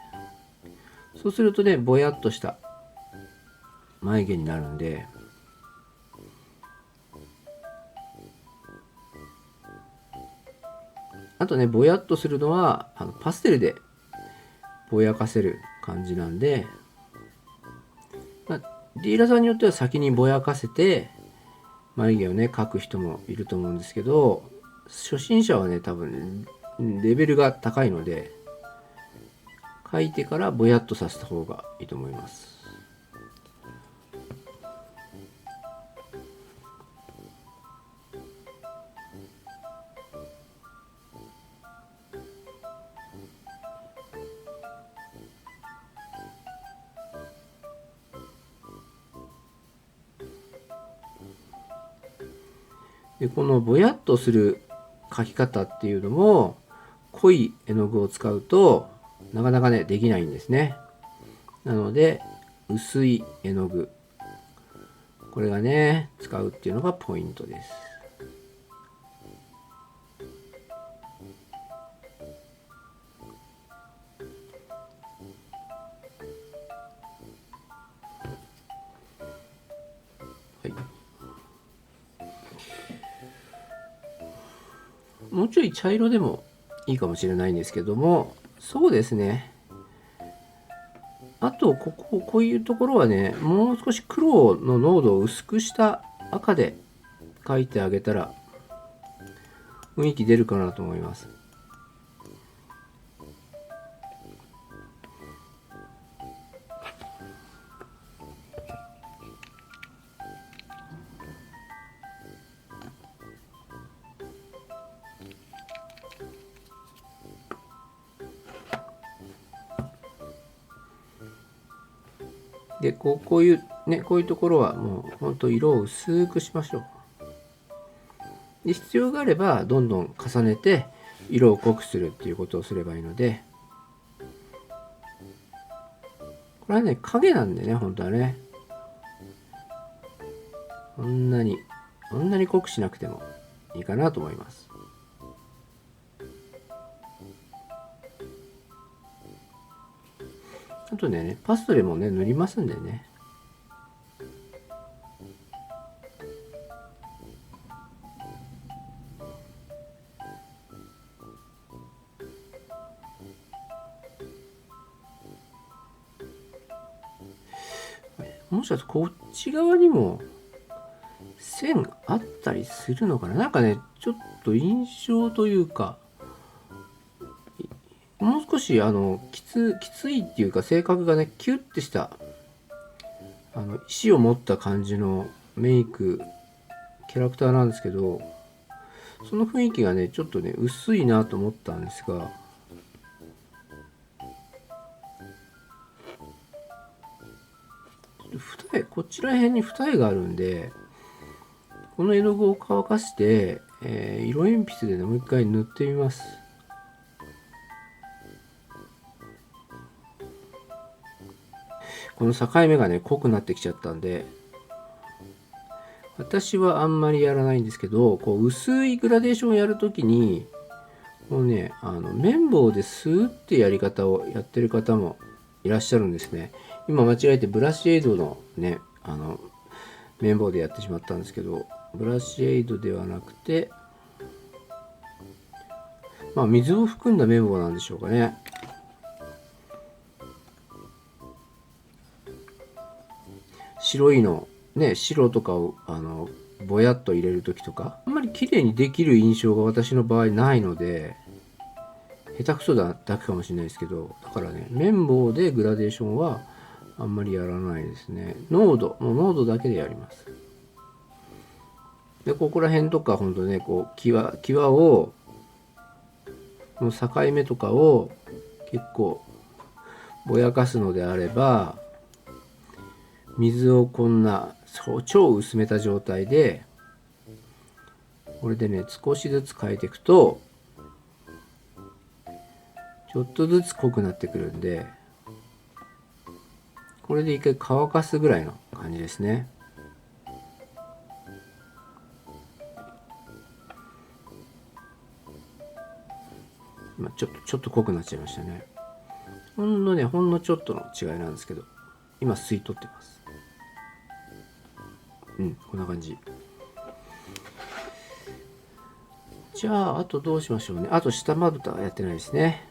そうするとね、ぼやっとした眉毛になるんで、あとね、ぼやっとするのはパステルでぼやかせる感じなんで、ディーラーさんによっては先にぼやかせて眉毛をね描く人もいると思うんですけど、初心者はね多分レベルが高いので、描いてからぼやっとさせた方がいいと思います。でこのぼやっとする描き方っていうのも、濃い絵の具を使うとなかなかねできないんですね。なので薄い絵の具、これがね使うっていうのがポイントです。はい、もうちょい茶色でもいいかもしれないんですけども、そうですね、あとこういうところはね、もう少し黒の濃度を薄くした赤で描いてあげたら雰囲気出るかなと思います。でこういうね、こういうところはもうほんと色を薄くしましょう。で必要があればどんどん重ねて色を濃くするっていうことをすればいいので、これはね影なんでね、本当はねこんなに濃くしなくてもいいかなと思います。あとねパストレもね塗りますんでね。もしかしてこっち側にも線あったりするのかな。なんかねちょっと印象というか、もう少しきついっていうか、性格がねキュッてした意志を持った感じのメイクキャラクターなんですけど、その雰囲気がねちょっとね薄いなと思ったんですが、こちら辺に二重があるんで、この絵の具を乾かして、色鉛筆でねもう一回塗ってみます。この境目がね濃くなってきちゃったんで、私はあんまりやらないんですけど、こう薄いグラデーションをやるときにもうね綿棒でスーってやり方をやってる方もいらっしゃるんですね。今間違えてブラシエイドのね綿棒でやってしまったんですけど、ブラシエイドではなくて、まあ水を含んだ綿棒なんでしょうかね。白いのね、白とかをぼやっと入れる時とか、あんまり綺麗にできる印象が私の場合ないので、下手くそだけかもしれないですけど、だからね綿棒でグラデーションはあんまりやらないですね。もう濃度だけでやります。でここら辺とかほんとね、こう際を、この境目とかを結構ぼやかすのであれば、水をこんな超薄めた状態で、これでね少しずつ変えていくとちょっとずつ濃くなってくるんで、これで一回乾かすぐらいの感じですね。今ちょっと濃くなっちゃいましたね。ほんのちょっとの違いなんですけど、今吸い取ってます。こんな感じ。じゃああとどうしましょうね。あと下まぶたはやってないですね。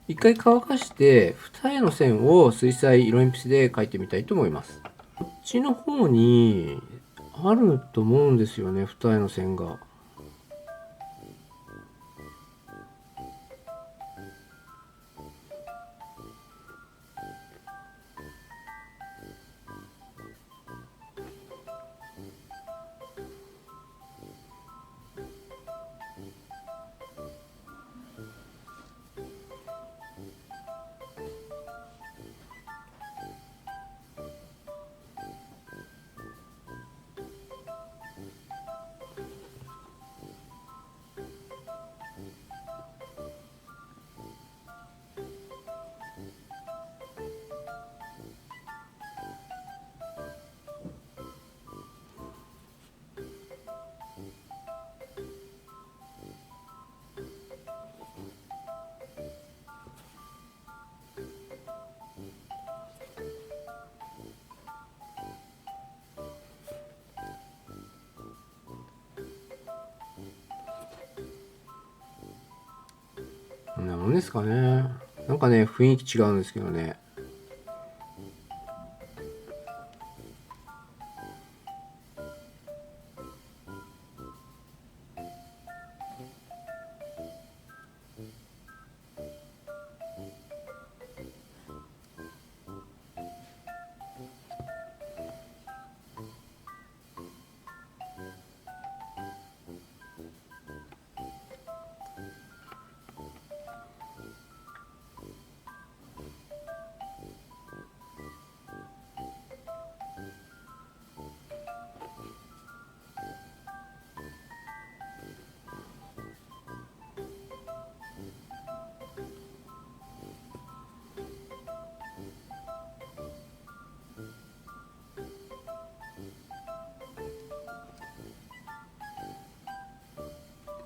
一回乾かして二重の線を水彩色鉛筆で描いてみたいと思います。こっちの方にあると思うんですよね、二重の線が。こんなもんですかね。なんかね、雰囲気違うんですけどね。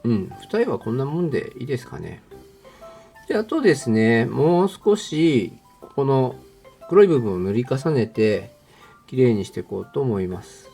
二重はこんなもんでいいですかね。で、あとですね、もう少し、この黒い部分を塗り重ねて、綺麗にしていこうと思います。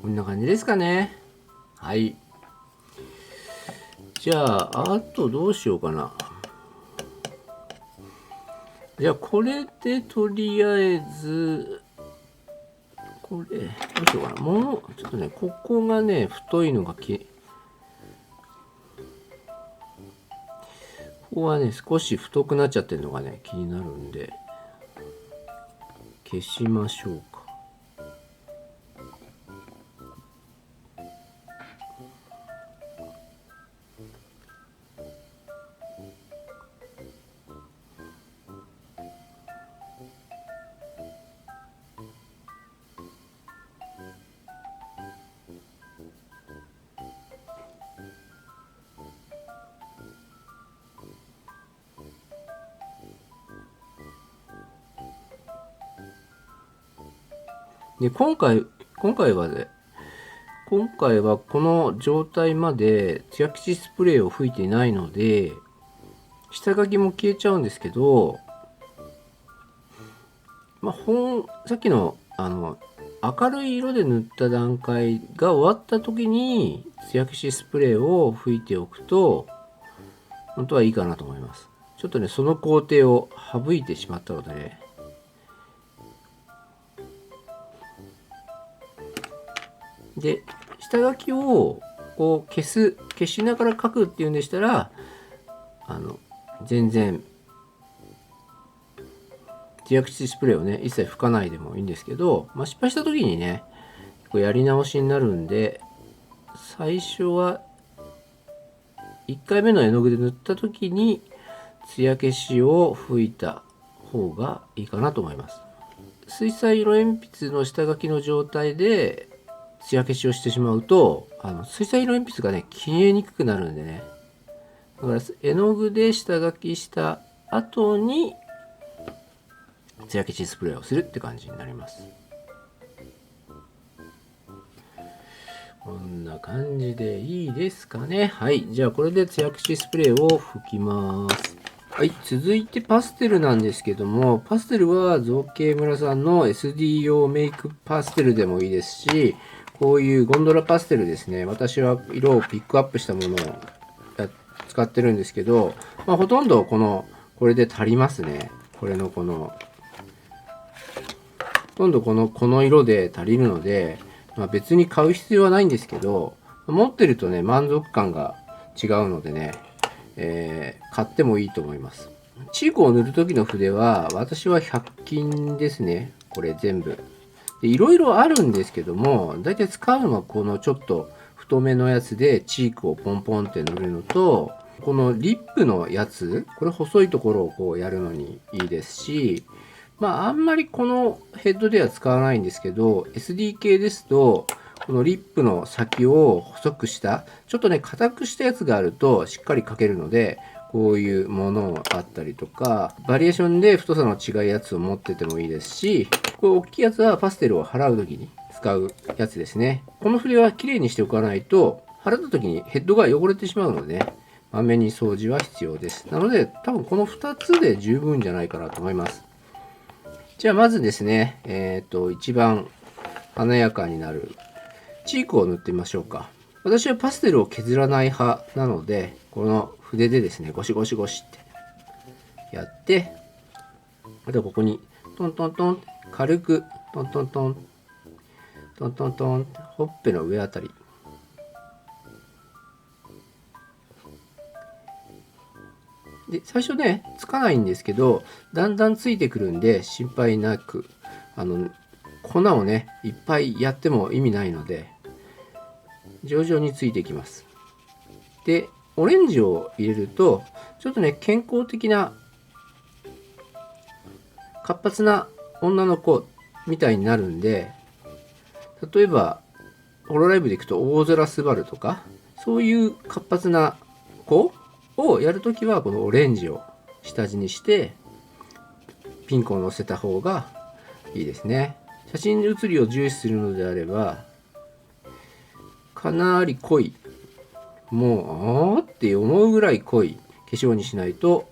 こんな感じですかね。はい。じゃあ、あとどうしようかな。じゃあ、これでとりあえず、これ、どうしようかな。もう、ちょっとね、ここがね、太いのがここはね、少し太くなっちゃってるのがね、気になるんで、消しましょうか。で、今回はこの状態まで艶消しスプレーを吹いていないので、下書きも消えちゃうんですけど、さっきの明るい色で塗った段階が終わった時に艶消しスプレーを吹いておくと本当はいいかなと思います。ちょっとね、その工程を省いてしまったのでね。で、下書きをこう消しながら書くっていうんでしたら、全然艶消しスプレーをね一切吹かないでもいいんですけど、失敗した時にねやり直しになるんで、最初は1回目の絵の具で塗った時に艶消しを吹いた方がいいかなと思います。水彩色鉛筆の下書きの状態で艶消しをしてしまうと水彩色鉛筆がね消えにくくなるんでね、だから絵の具で下書きした後に艶消しスプレーをするって感じになります。こんな感じでいいですかね。はい。じゃあこれで艶消しスプレーを吹きます。はい。続いてパステルなんですけども、パステルは造形村さんの SD 用メイクパステルでもいいですし、こういうゴンドラパステルですね。私は色をピックアップしたものを使ってるんですけど、ほとんどこれで足りますね。ほとんどこの色で足りるので、別に買う必要はないんですけど、持ってるとね満足感が違うのでね、買ってもいいと思います。チークを塗る時の筆は私は100均ですね。これ全部でいろいろあるんですけども、だいたい使うのはこのちょっと太めのやつでチークをポンポンって塗るのと、このリップのやつ、これ細いところをこうやるのにいいですし、あんまりこのヘッドでは使わないんですけど、 SD 系ですとこのリップの先を細くしたちょっとね硬くしたやつがあるとしっかり描けるので、こういうものがあったりとか、バリエーションで太さの違うやつを持っててもいいですし、これ大きいやつはパステルを払う時に使うやつですね。この筆は綺麗にしておかないと払った時にヘッドが汚れてしまうのでね、まめに掃除は必要です。なので多分この2つで十分じゃないかなと思います。じゃあまずですね、一番華やかになるチークを塗ってみましょうか。私はパステルを削らない派なので、この筆でですねゴシゴシゴシってやって、あとここにトントントン軽くトントントントントントン、ほっぺの上あたりで、最初ねつかないんですけど、だんだんついてくるんで心配なく、粉をねいっぱいやっても意味ないので徐々についていきます。でオレンジを入れるとちょっとね健康的な活発な女の子みたいになるんで、例えばホロライブでいくと大空スバルとかそういう活発な子をやるときはこのオレンジを下地にしてピンクをのせた方がいいですね。写真写りを重視するのであればかなり濃い、もうって思うぐらい濃い化粧にしないと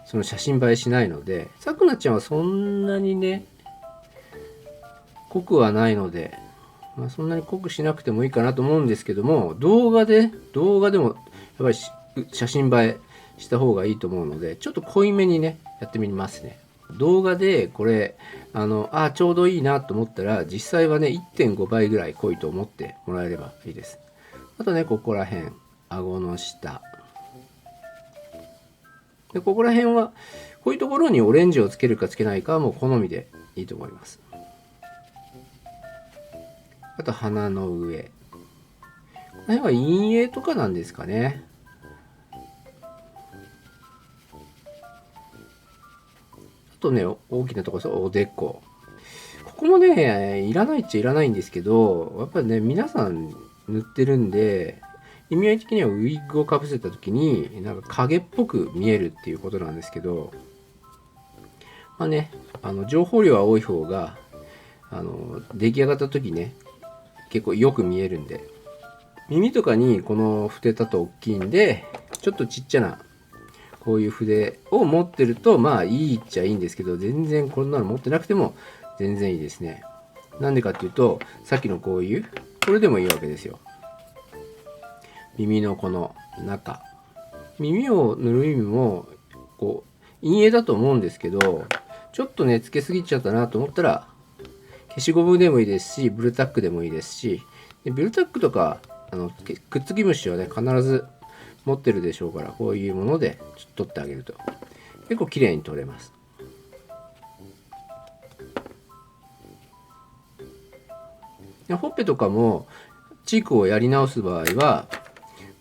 その写真映えしないので、さくなちゃんはそんなにね濃くはないのでそんなに濃くしなくてもいいかなと思うんですけども、動画でもやっぱり写真映えした方がいいと思うので、ちょっと濃いめにねやってみますね。動画でこれちょうどいいなと思ったら、実際はね 1.5 倍ぐらい濃いと思ってもらえればいいです。あとね、ここら辺、顎の下で、ここら辺はこういうところにオレンジをつけるかつけないかはもう好みでいいと思います。あと鼻の上、この辺は陰影とかなんですかね。あとね、大きなところです。おでこ、ここもねいらないっちゃいらないんですけど、やっぱりね皆さん塗ってるんで、意味合い的にはウィッグをかぶせた時になんか影っぽく見えるっていうことなんですけど、情報量は多い方が出来上がった時ね結構よく見えるんで、耳とかにこの筆だと大きいんで、ちょっとちっちゃなこういう筆を持ってるといいっちゃいいんですけど、全然こんなの持ってなくても全然いいですね。なんでかっていうと、さっきのこういうこれでもいいわけですよ。耳のこの中、耳を塗る意味もこう陰影だと思うんですけど、ちょっとねつけすぎちゃったなと思ったら消しゴムでもいいですし、ブルタックでもいいですし、でブルタックとかくっつき虫はね必ず持ってるでしょうから、こういうものでちょっと取ってあげると結構綺麗に取れます。でほっぺとかもチークをやり直す場合は、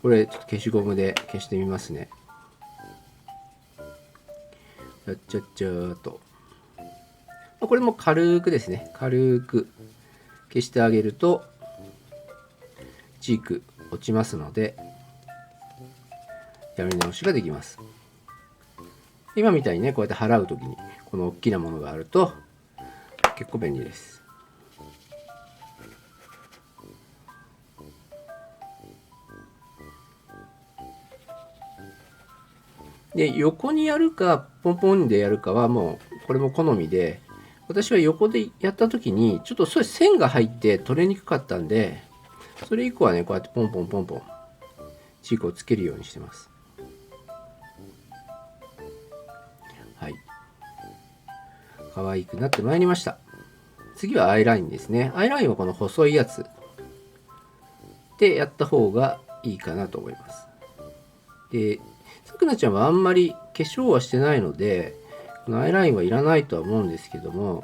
これちょっと消しゴムで消してみますね。ちゃっちゃっちゃーと、これも軽くですね、軽く消してあげるとチーク落ちますので、やり直しができます。今みたいにねこうやって払う時にこの大きなものがあると結構便利です。で横にやるかポンポンでやるかはもうこれも好みで、私は横でやった時にちょっとそれ線が入って取れにくかったんで、それ以降はねこうやってポンポンポンポンチークをつけるようにしてます。はい、可愛くなってまいりました。次はアイラインですね。アイラインはこの細いやつでやった方がいいかなと思います。でさくらちゃんはあんまり化粧はしてないので、このアイラインはいらないとは思うんですけども、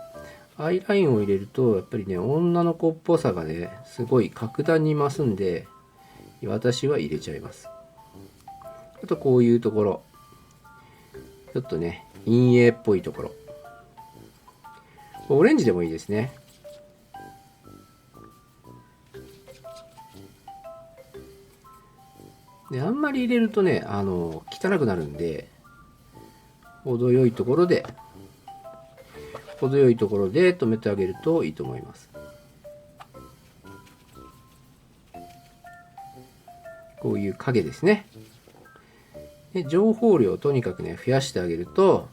アイラインを入れるとやっぱりね女の子っぽさがねすごい格段に増すんで、私は入れちゃいます。あとこういうところ、ちょっとね陰影っぽいところ、オレンジでもいいですね。であんまり入れるとね汚くなるんで、程よいところで止めてあげるといいと思います。こういう影ですね。で情報量をとにかくね増やしてあげると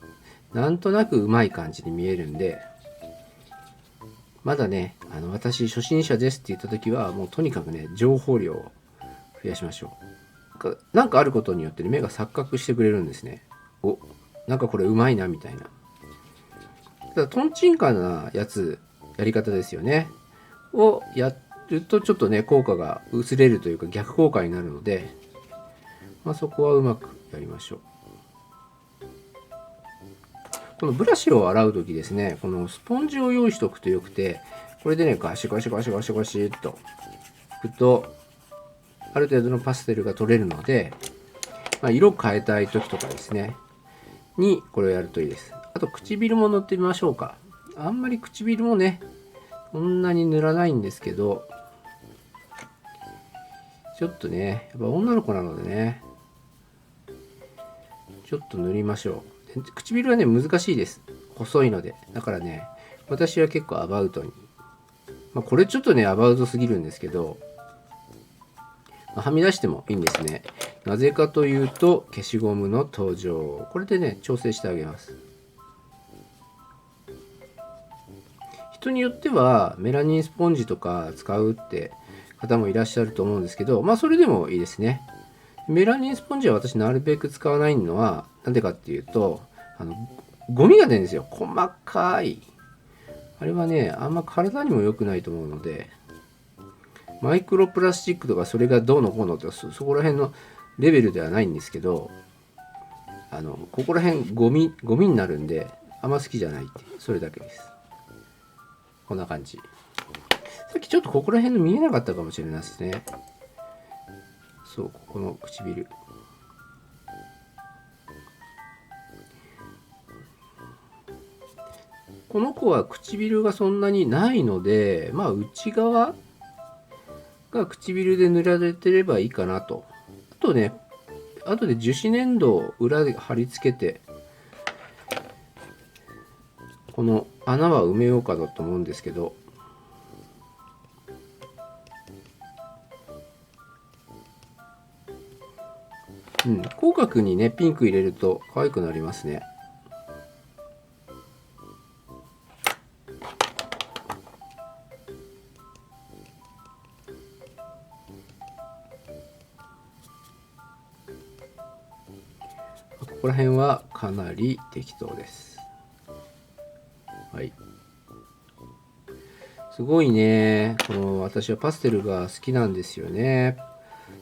なんとなくうまい感じに見えるんで、まだね私初心者ですって言った時はもうとにかくね情報量を増やしましょう。なんかあることによって目が錯覚してくれるんですね。なんかこれうまいなみたいな。ただトンチンカンなやり方ですよねをやるとちょっとね効果が薄れるというか逆効果になるので、そこはうまくやりましょう。このブラシを洗う時ですね、このスポンジを用意しておくとよくて、これでねガシガシガシガシガシっと拭くとある程度のパステルが取れるので、色変えたい時とかですねにこれをやるといいです。あと唇も塗ってみましょうか。あんまり唇もねそんなに塗らないんですけど、ちょっとねやっぱ女の子なのでねちょっと塗りましょう。唇はね難しいです、細いので。だからね私は結構アバウトに、これちょっとねアバウトすぎるんですけど、はみ出してもいいんですね。なぜかというと消しゴムの登場、これでね調整してあげます。人によってはメラニンスポンジとか使うって方もいらっしゃると思うんですけど、まあそれでもいいですね。メラニンスポンジは私なるべく使わないのはなんでかっていうと、ゴミが出るんですよ。細かい。あれはね、あんま体にも良くないと思うので、マイクロプラスチックとかそれがどうのこうのってそこら辺のレベルではないんですけど、ここら辺ゴミになるんで、あんま好きじゃないっていう、それだけです。こんな感じ。さっきちょっとここら辺の見えなかったかもしれないですね。そう、ここの唇。この子は唇がそんなにないので、まあ内側が唇で塗られてればいいかなと。あとね、あとで樹脂粘土を裏で貼り付けて、この穴は埋めようかなと思うんですけど、口角にねピンク入れると可愛くなりますね。ここら辺はかなり適当です。はい。すごいね。私はパステルが好きなんですよね。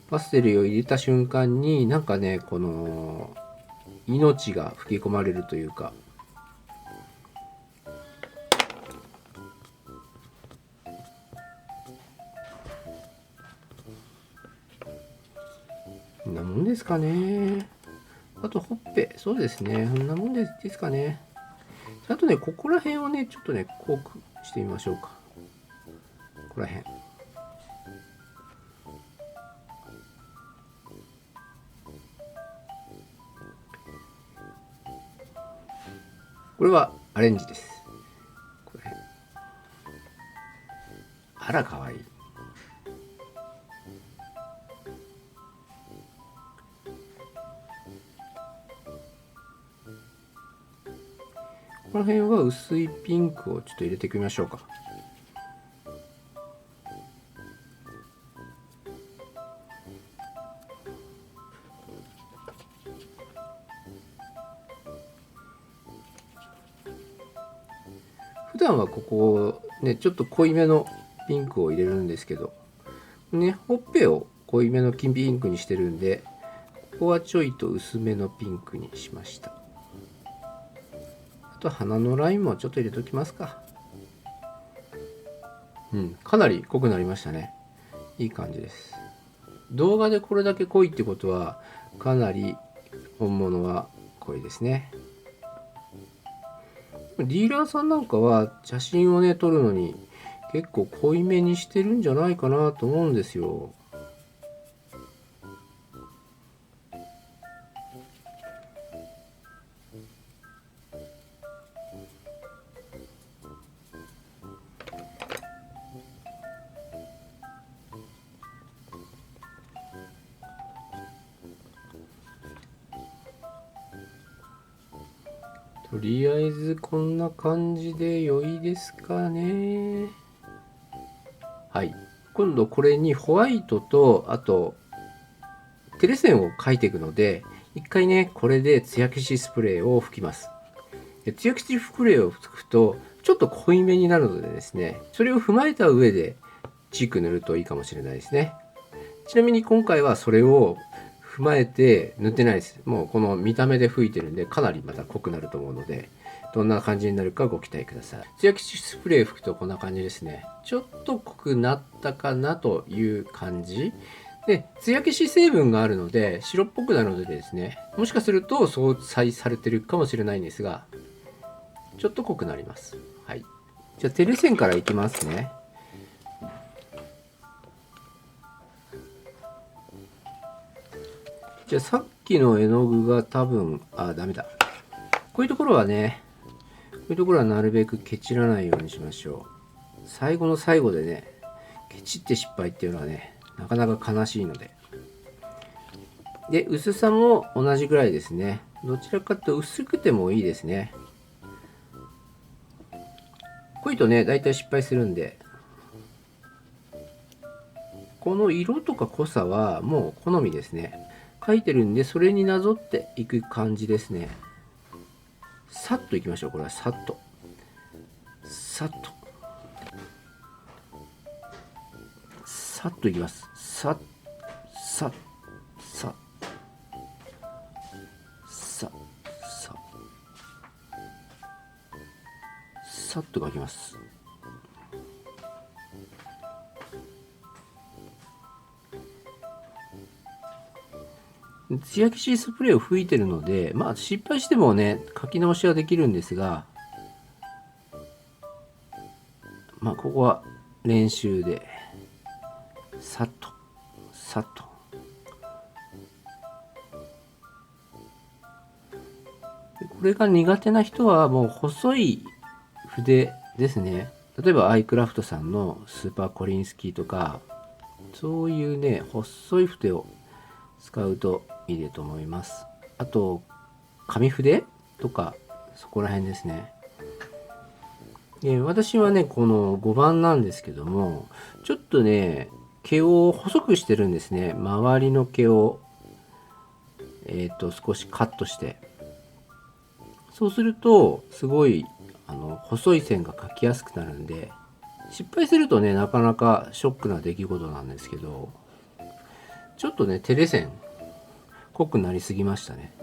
パステルを入れた瞬間になんかね、この命が吹き込まれるというか、こんなもんですかね。あとほっぺ、そうですね。こんなもんですかね。あとね、ここら辺をね、ちょっとね、濃くしてみましょうか。ここら辺。これはアレンジです。これあら、かわいい。この辺は薄いピンクをちょっと入れてみましょうか。普段はここね、ちょっと濃いめのピンクを入れるんですけど、ね、ほっぺを濃いめの金ピンクにしてるんで、ここはちょいと薄めのピンクにしました。あと鼻のラインもちょっと入れときますか。かなり濃くなりましたね。いい感じです。動画でこれだけ濃いってことは、かなり本物は濃いですね。ディーラーさんなんかは写真をね撮るのに結構濃いめにしてるんじゃないかなと思うんですよ。とりあえずこんな感じで良いですかね。はい。今度これにホワイトとあとテレ線を描いていくので、一回ねこれで艶消しスプレーを吹きます。で艶消しスプレーを吹くとちょっと濃いめになるのでですね、それを踏まえた上でチーク塗るといいかもしれないですね。ちなみに今回はそれを踏まえて塗ってないです。もうこの見た目で吹いてるんでかなりまた濃くなると思うので、どんな感じになるかご期待ください。艶消しスプレー吹くとこんな感じですね。ちょっと濃くなったかなという感じで、艶消し成分があるので白っぽくなるのでですね、もしかすると相殺されてるかもしれないんですが、ちょっと濃くなります。はい。じゃあテレ線からいきますね。じゃあさっきの絵の具が多分、ダメだ。こういうところはね、こういうところはなるべくケチらないようにしましょう。最後の最後でね、ケチって失敗っていうのはね、なかなか悲しいので。で、薄さも同じぐらいですね。どちらかというと薄くてもいいですね。濃いとね、だいたい失敗するんで、この色とか濃さはもう好みですね。書いてるんで、それになぞっていく感じですね。さっといきましょう。これはさっと。さっと。さっといきます。さっ、さっ、さっ、さっ、さっ、さっと書きます。艶消しスプレーを吹いてるので、まあ失敗してもね、書き直しはできるんですが、まあここは練習で、さっと、さっと。これが苦手な人はもう細い筆ですね。例えばアイクラフトさんのスーパーコリンスキーとか、そういうね、細い筆を使うといいと思います。あと、紙筆とか、そこら辺ですね。私はね、この5番なんですけども、ちょっとね、毛を細くしてるんですね。周りの毛を、少しカットして。そうすると、すごい、細い線が描きやすくなるんで、失敗するとね、なかなかショックな出来事なんですけど、ちょっとね、手で線、濃くなりすぎましたね。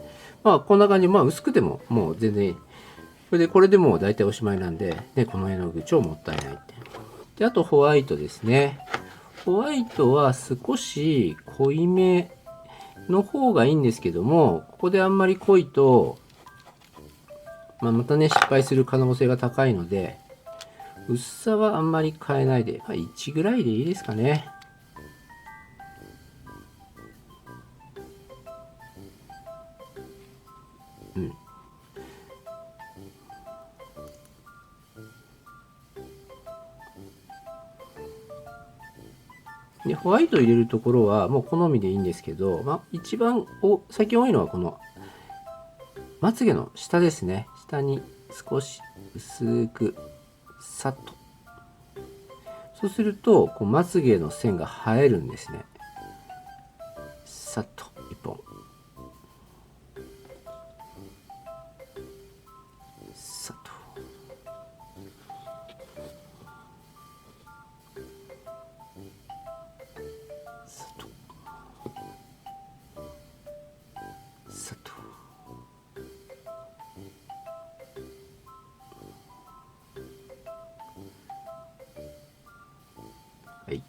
まあ、こんな感じ、まあ、薄くても、もう全然いい。これでもう大体おしまいなんで、ね、この絵の具超もったいないって。で、あとホワイトですね。ホワイトは少し濃いめの方がいいんですけども、ここであんまり濃いと、またね、失敗する可能性が高いので、薄さはあんまり変えないで、1ぐらいでいいですかね。うん。で、ホワイト入れるところはもう好みでいいんですけど、一番最近多いのはこのまつげの下ですね。下に少し薄くさっと。そうするとまつげの線が映えるんですね。さっと一本。さっと。さっと。さっと。はい。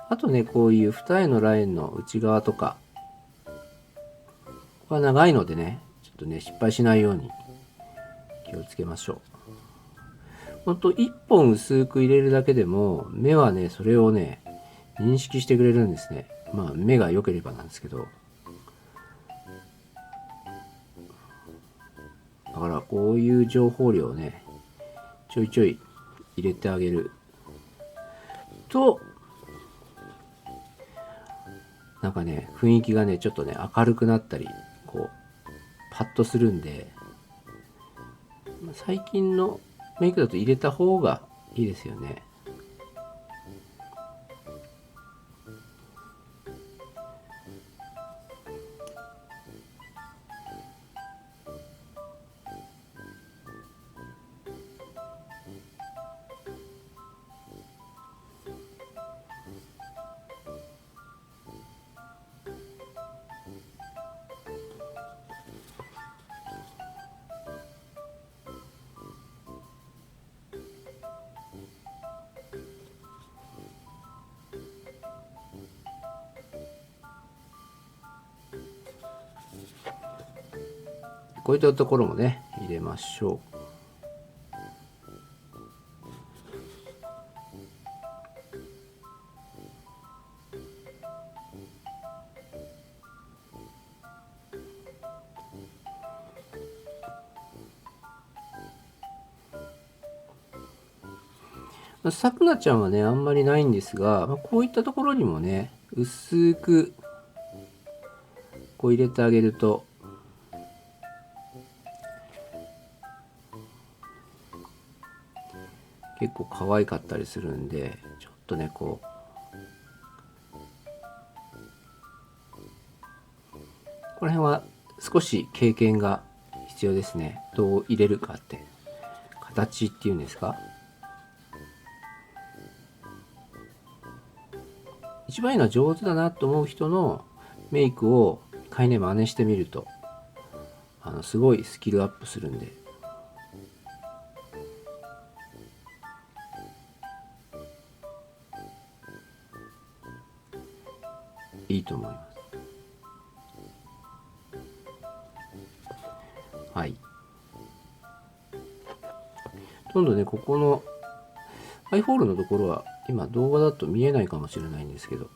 あとね、こういう二重のラインの内側とか、ここは長いのでね、ちょっとね、失敗しないように気をつけましょう。ほんと1本薄く入れるだけでも目はねそれをね認識してくれるんですね。まあ目が良ければなんですけど、だからこういう情報量をねちょいちょい入れてあげるとなんかね雰囲気がねちょっとね明るくなったりパッとするんで、最近のメイクだと入れた方がいいですよね。こういったところもね入れましょう。さくなちゃんはねあんまりないんですが、こういったところにもね薄く入れてあげると結構可愛かったりするんで、ちょっとねこうこの辺は少し経験が必要ですね。どう入れるかって、形っていうんですか。一番いいのは上手だなと思う人のメイクを一回ね真似してみるとすごいスキルアップするんで。いいと思います。はい。今度ね、ここのアイホールのところは今動画だと見えないかもしれないんですけど、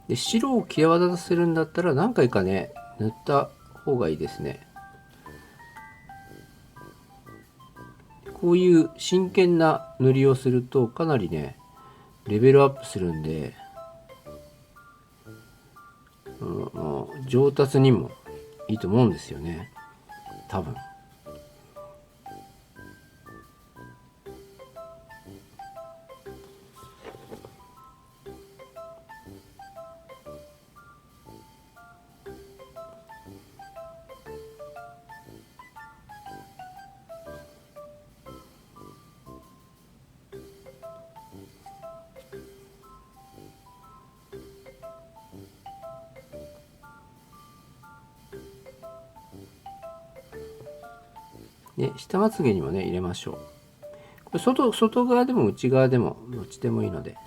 で白を際立たせるんだったら何回かね塗った方がいいですね。こういう真剣な塗りをするとかなりねレベルアップするんで、上達にもいいと思うんですよね、多分。で下まつげにもね入れましょう。これ外側でも内側でもどっちでもいいので。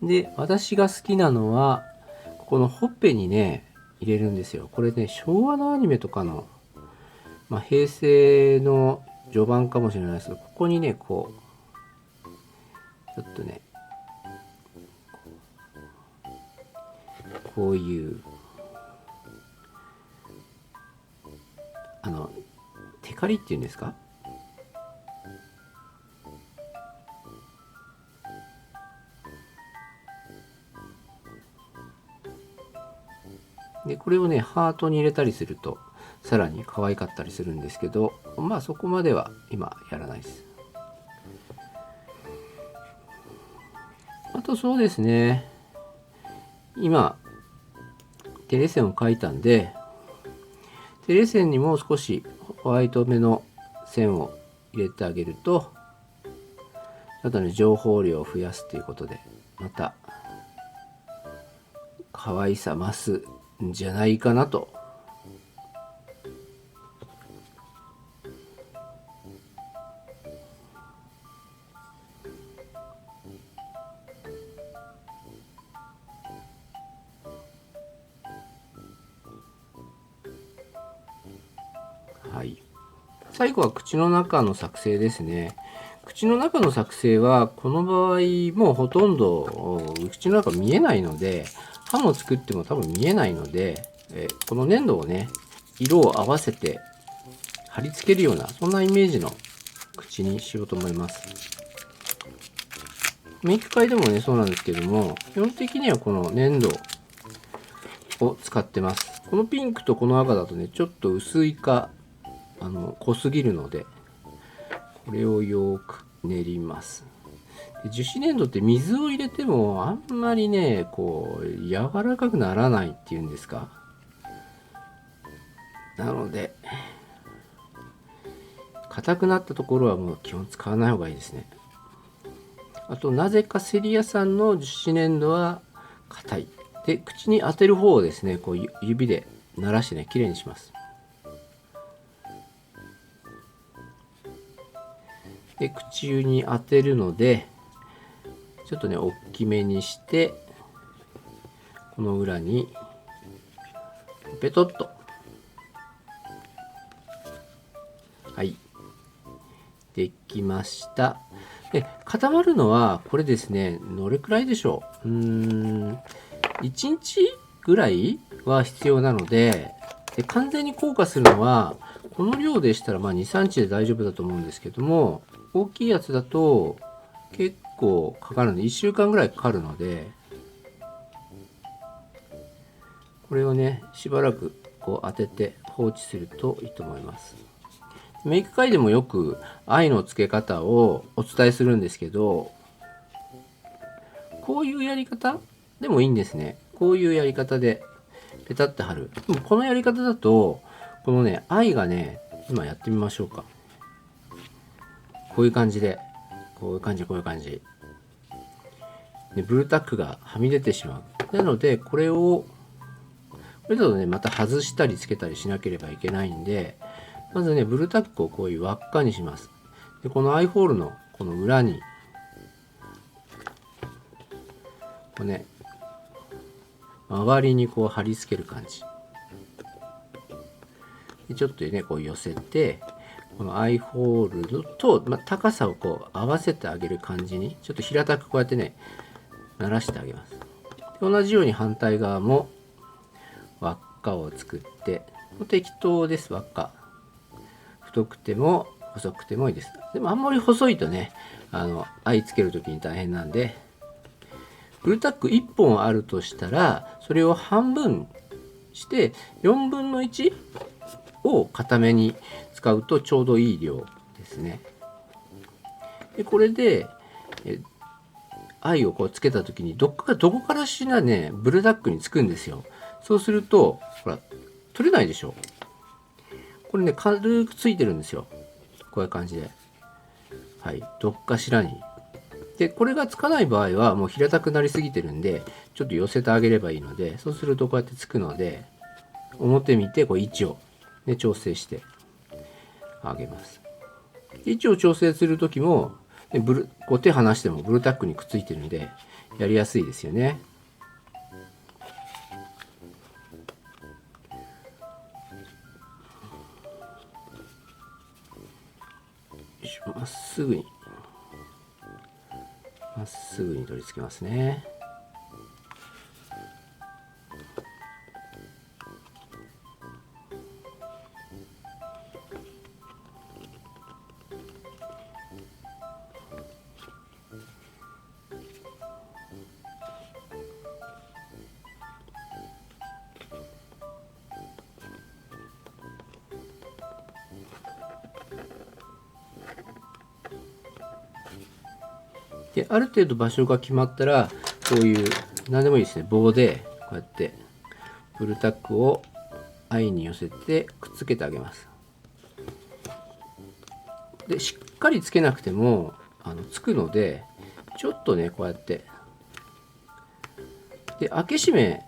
で私が好きなのはここのほっぺにね入れるんですよ。これね昭和のアニメとかの、平成の序盤かもしれないですけど、ここにねこうちょっとねこういうテカリっていうんですか、でこれをねハートに入れたりするとさらに可愛かったりするんですけど、そこまでは今やらないです。あとそうですね、今テレ線を描いたんで、テレ線にも少しホワイト目の線を入れてあげると、ちょっとね情報量を増やすということでまた可愛さ増すんじゃないかなと。はい、最後は口の中の作成ですね。口の中の作成はこの場合もうほとんど口の中見えないので、歯も作っても多分見えないので、この粘土をね色を合わせて貼り付けるようなそんなイメージの口にしようと思います。メイク界でもねそうなんですけども、基本的にはこの粘土を使ってます。このピンクとこの赤だとねちょっと薄いか濃すぎるので、これをよく練ります。樹脂粘土って水を入れてもあんまりねこう柔らかくならないっていうんですか。なので硬くなったところはもう基本使わない方がいいですね。あとなぜかセリアさんの樹脂粘土は硬いで、口に当てる方をですねこう指で鳴らしてねきれいにします。で口に当てるのでちょっとね大きめにしてこの裏にペトッと、はいできました。で固まるのはこれですねどれくらいでしょう。1日ぐらいは必要なので、完全に硬化するのはこの量でしたら2、3日で大丈夫だと思うんですけども、大きいやつだと結構かかるので1週間ぐらいかかるので、これをねしばらくこう当てて放置するといいと思います。メイク会でもよく愛の付け方をお伝えするんですけど、こういうやり方でもいいんですね。こういうやり方でペタッと貼る。でもこのやり方だとこのね愛がね、今やってみましょうか。こういう感じでこういう感じでブルタックがはみ出てしまう。なのでこれだとねまた外したりつけたりしなければいけないんで、まずねブルタックをこういう輪っかにします。でこのアイホールのこの裏にこうね周りにこう貼り付ける感じで、ちょっとねこう寄せてこのアイホールと、高さをこう合わせてあげる感じにちょっと平たくこうやってねならしてあげます。で同じように反対側も輪っかを作って、適当です。輪っか太くても細くてもいいです。でもあんまり細いとね愛つける時に大変なんで、ブルタック1本あるとしたらそれを半分して4分の1を固めに使うとちょうどいい量ですね。でこれで愛をこうつけた時にどこからしらねブルタックにつくんですよ。そうするとほら取れないでしょ。これね軽くついてるんですよ。こういう感じで、はい、どっかしらに。でこれがつかない場合はもう平たくなりすぎてるんでちょっと寄せてあげればいいので、そうするとこうやってつくので表見てこう位置を、ね、調整してあげます。位置を調整する時もこう手離してもブルタックにくっついてるんでやりやすいですよね。まっすぐに取り付けますね。である程度場所が決まったらこういう何でもいいですね、棒でこうやってブルタックを愛に寄せてくっつけてあげます。でしっかりつけなくてもつくのでちょっとねこうやってで開け閉め、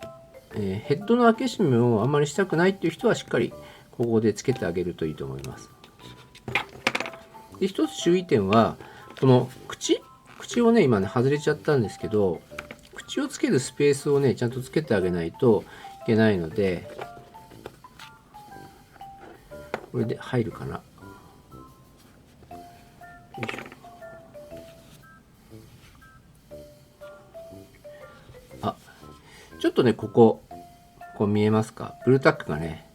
ヘッドの開け閉めをあんまりしたくないっていう人はしっかりここでつけてあげるといいと思います。で一つ注意点はこの口をね今ね外れちゃったんですけど、口をつけるスペースをねちゃんとつけてあげないといけないので、これで入るかな。あ、ちょっとねこう見えますか、ブルタックがね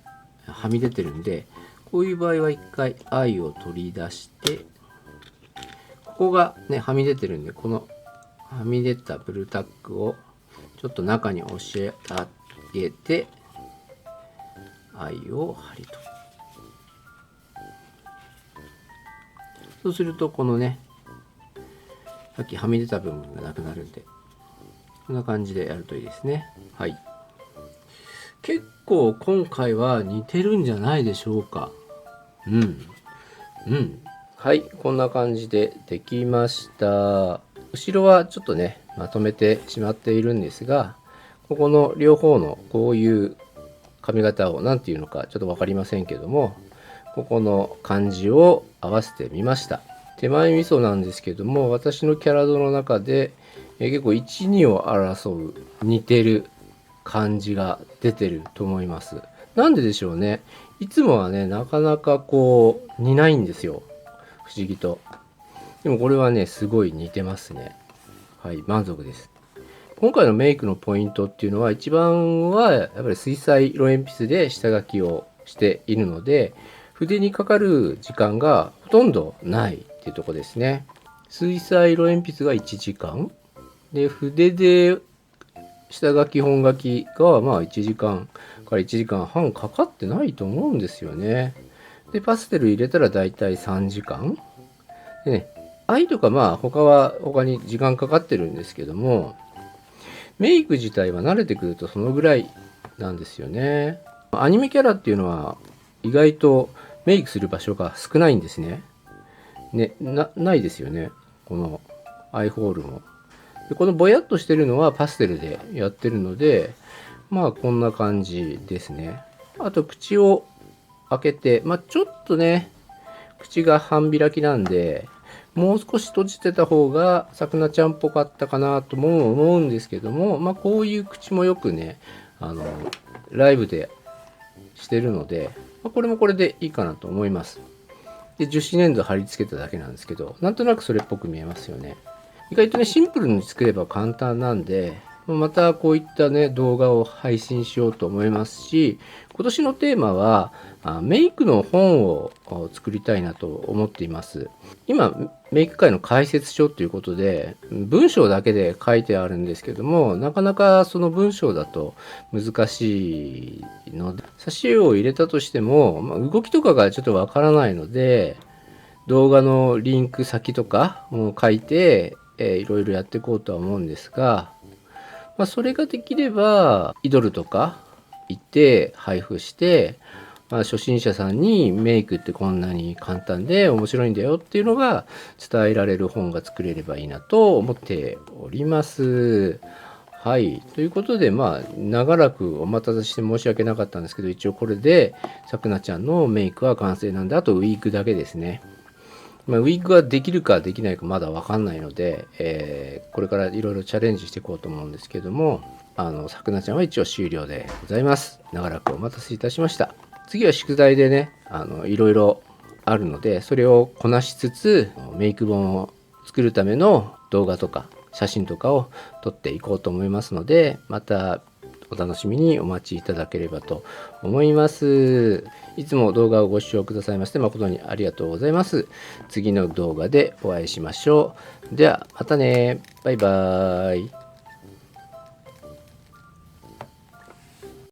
はみ出てるんで、こういう場合は一回愛を取り出して、ここがねはみ出てるんでこのはみ出たブルタックをちょっと中に押し上げて愛を貼りと。そうするとこのねさっきはみ出た部分がなくなるんで、こんな感じでやるといいですね。はい。結構今回は似てるんじゃないでしょうか。はい、こんな感じでできました。後ろはちょっとね、まとめてしまっているんですが、ここの両方のこういう髪型を何て言うのかちょっと分かりませんけども、ここの感じを合わせてみました。手前味噌なんですけども、私のキャラ度の中で結構1、2を争う似てる感じが出てると思います。なんででしょうね。いつもはね、なかなかこう似ないんですよ。不思議と。でもこれはね、すごい似てますね。はい、満足です。今回のメイクのポイントっていうのは、一番はやっぱり水彩色鉛筆で下書きをしているので、筆にかかる時間がほとんどないっていうとこですね。水彩色鉛筆が1時間で、筆で下書き本書きがまあ1時間から1時間半かかってないと思うんですよね。でパステル入れたらだいたい3時間でね、藍とかまあ他に時間かかってるんですけども、メイク自体は慣れてくるとそのぐらいなんですよね。アニメキャラっていうのは意外とメイクする場所が少ないんですね。ないですよね。このアイホールも。でこのぼやっとしてるのはパステルでやってるので、まあこんな感じですね。あと口を開けて、まあちょっとね、口が半開きなんで、もう少し閉じてた方がさくなちゃんっぽかったかなとも思うんですけども、まあこういう口もよくね、ライブでしてるので、まあ、これもこれでいいかなと思います。で、樹脂粘土貼り付けただけなんですけど、なんとなくそれっぽく見えますよね。意外とね、シンプルに作れば簡単なんで、またこういったね、動画を配信しようと思いますし、今年のテーマは、メイクの本を作りたいなと思っています。今、メイク界の解説書ということで、文章だけで書いてあるんですけども、なかなかその文章だと難しいので、挿絵を入れたとしても、動きとかがちょっとわからないので、動画のリンク先とかも書いて、いろいろやっていこうとは思うんですが、それができればイドルとか行って配布して、初心者さんにメイクってこんなに簡単で面白いんだよっていうのが伝えられる本が作れればいいなと思っております。はい。ということで、長らくお待たせして申し訳なかったんですけど、一応これでさくなちゃんのメイクは完成なんで、あとウィークだけですね。ウィークができるかできないかまだ分かんないので、これからいろいろチャレンジしていこうと思うんですけども、さくなちゃんは一応終了でございます。長らくお待たせいたしました。次は宿題でね、いろいろあるので、それをこなしつつ、メイク本を作るための動画とか写真とかを撮っていこうと思いますので、またお楽しみにお待ちいただければと思います。いつも動画をご視聴くださいまして誠にありがとうございます。次の動画でお会いしましょう。ではまたね。バイバーイ。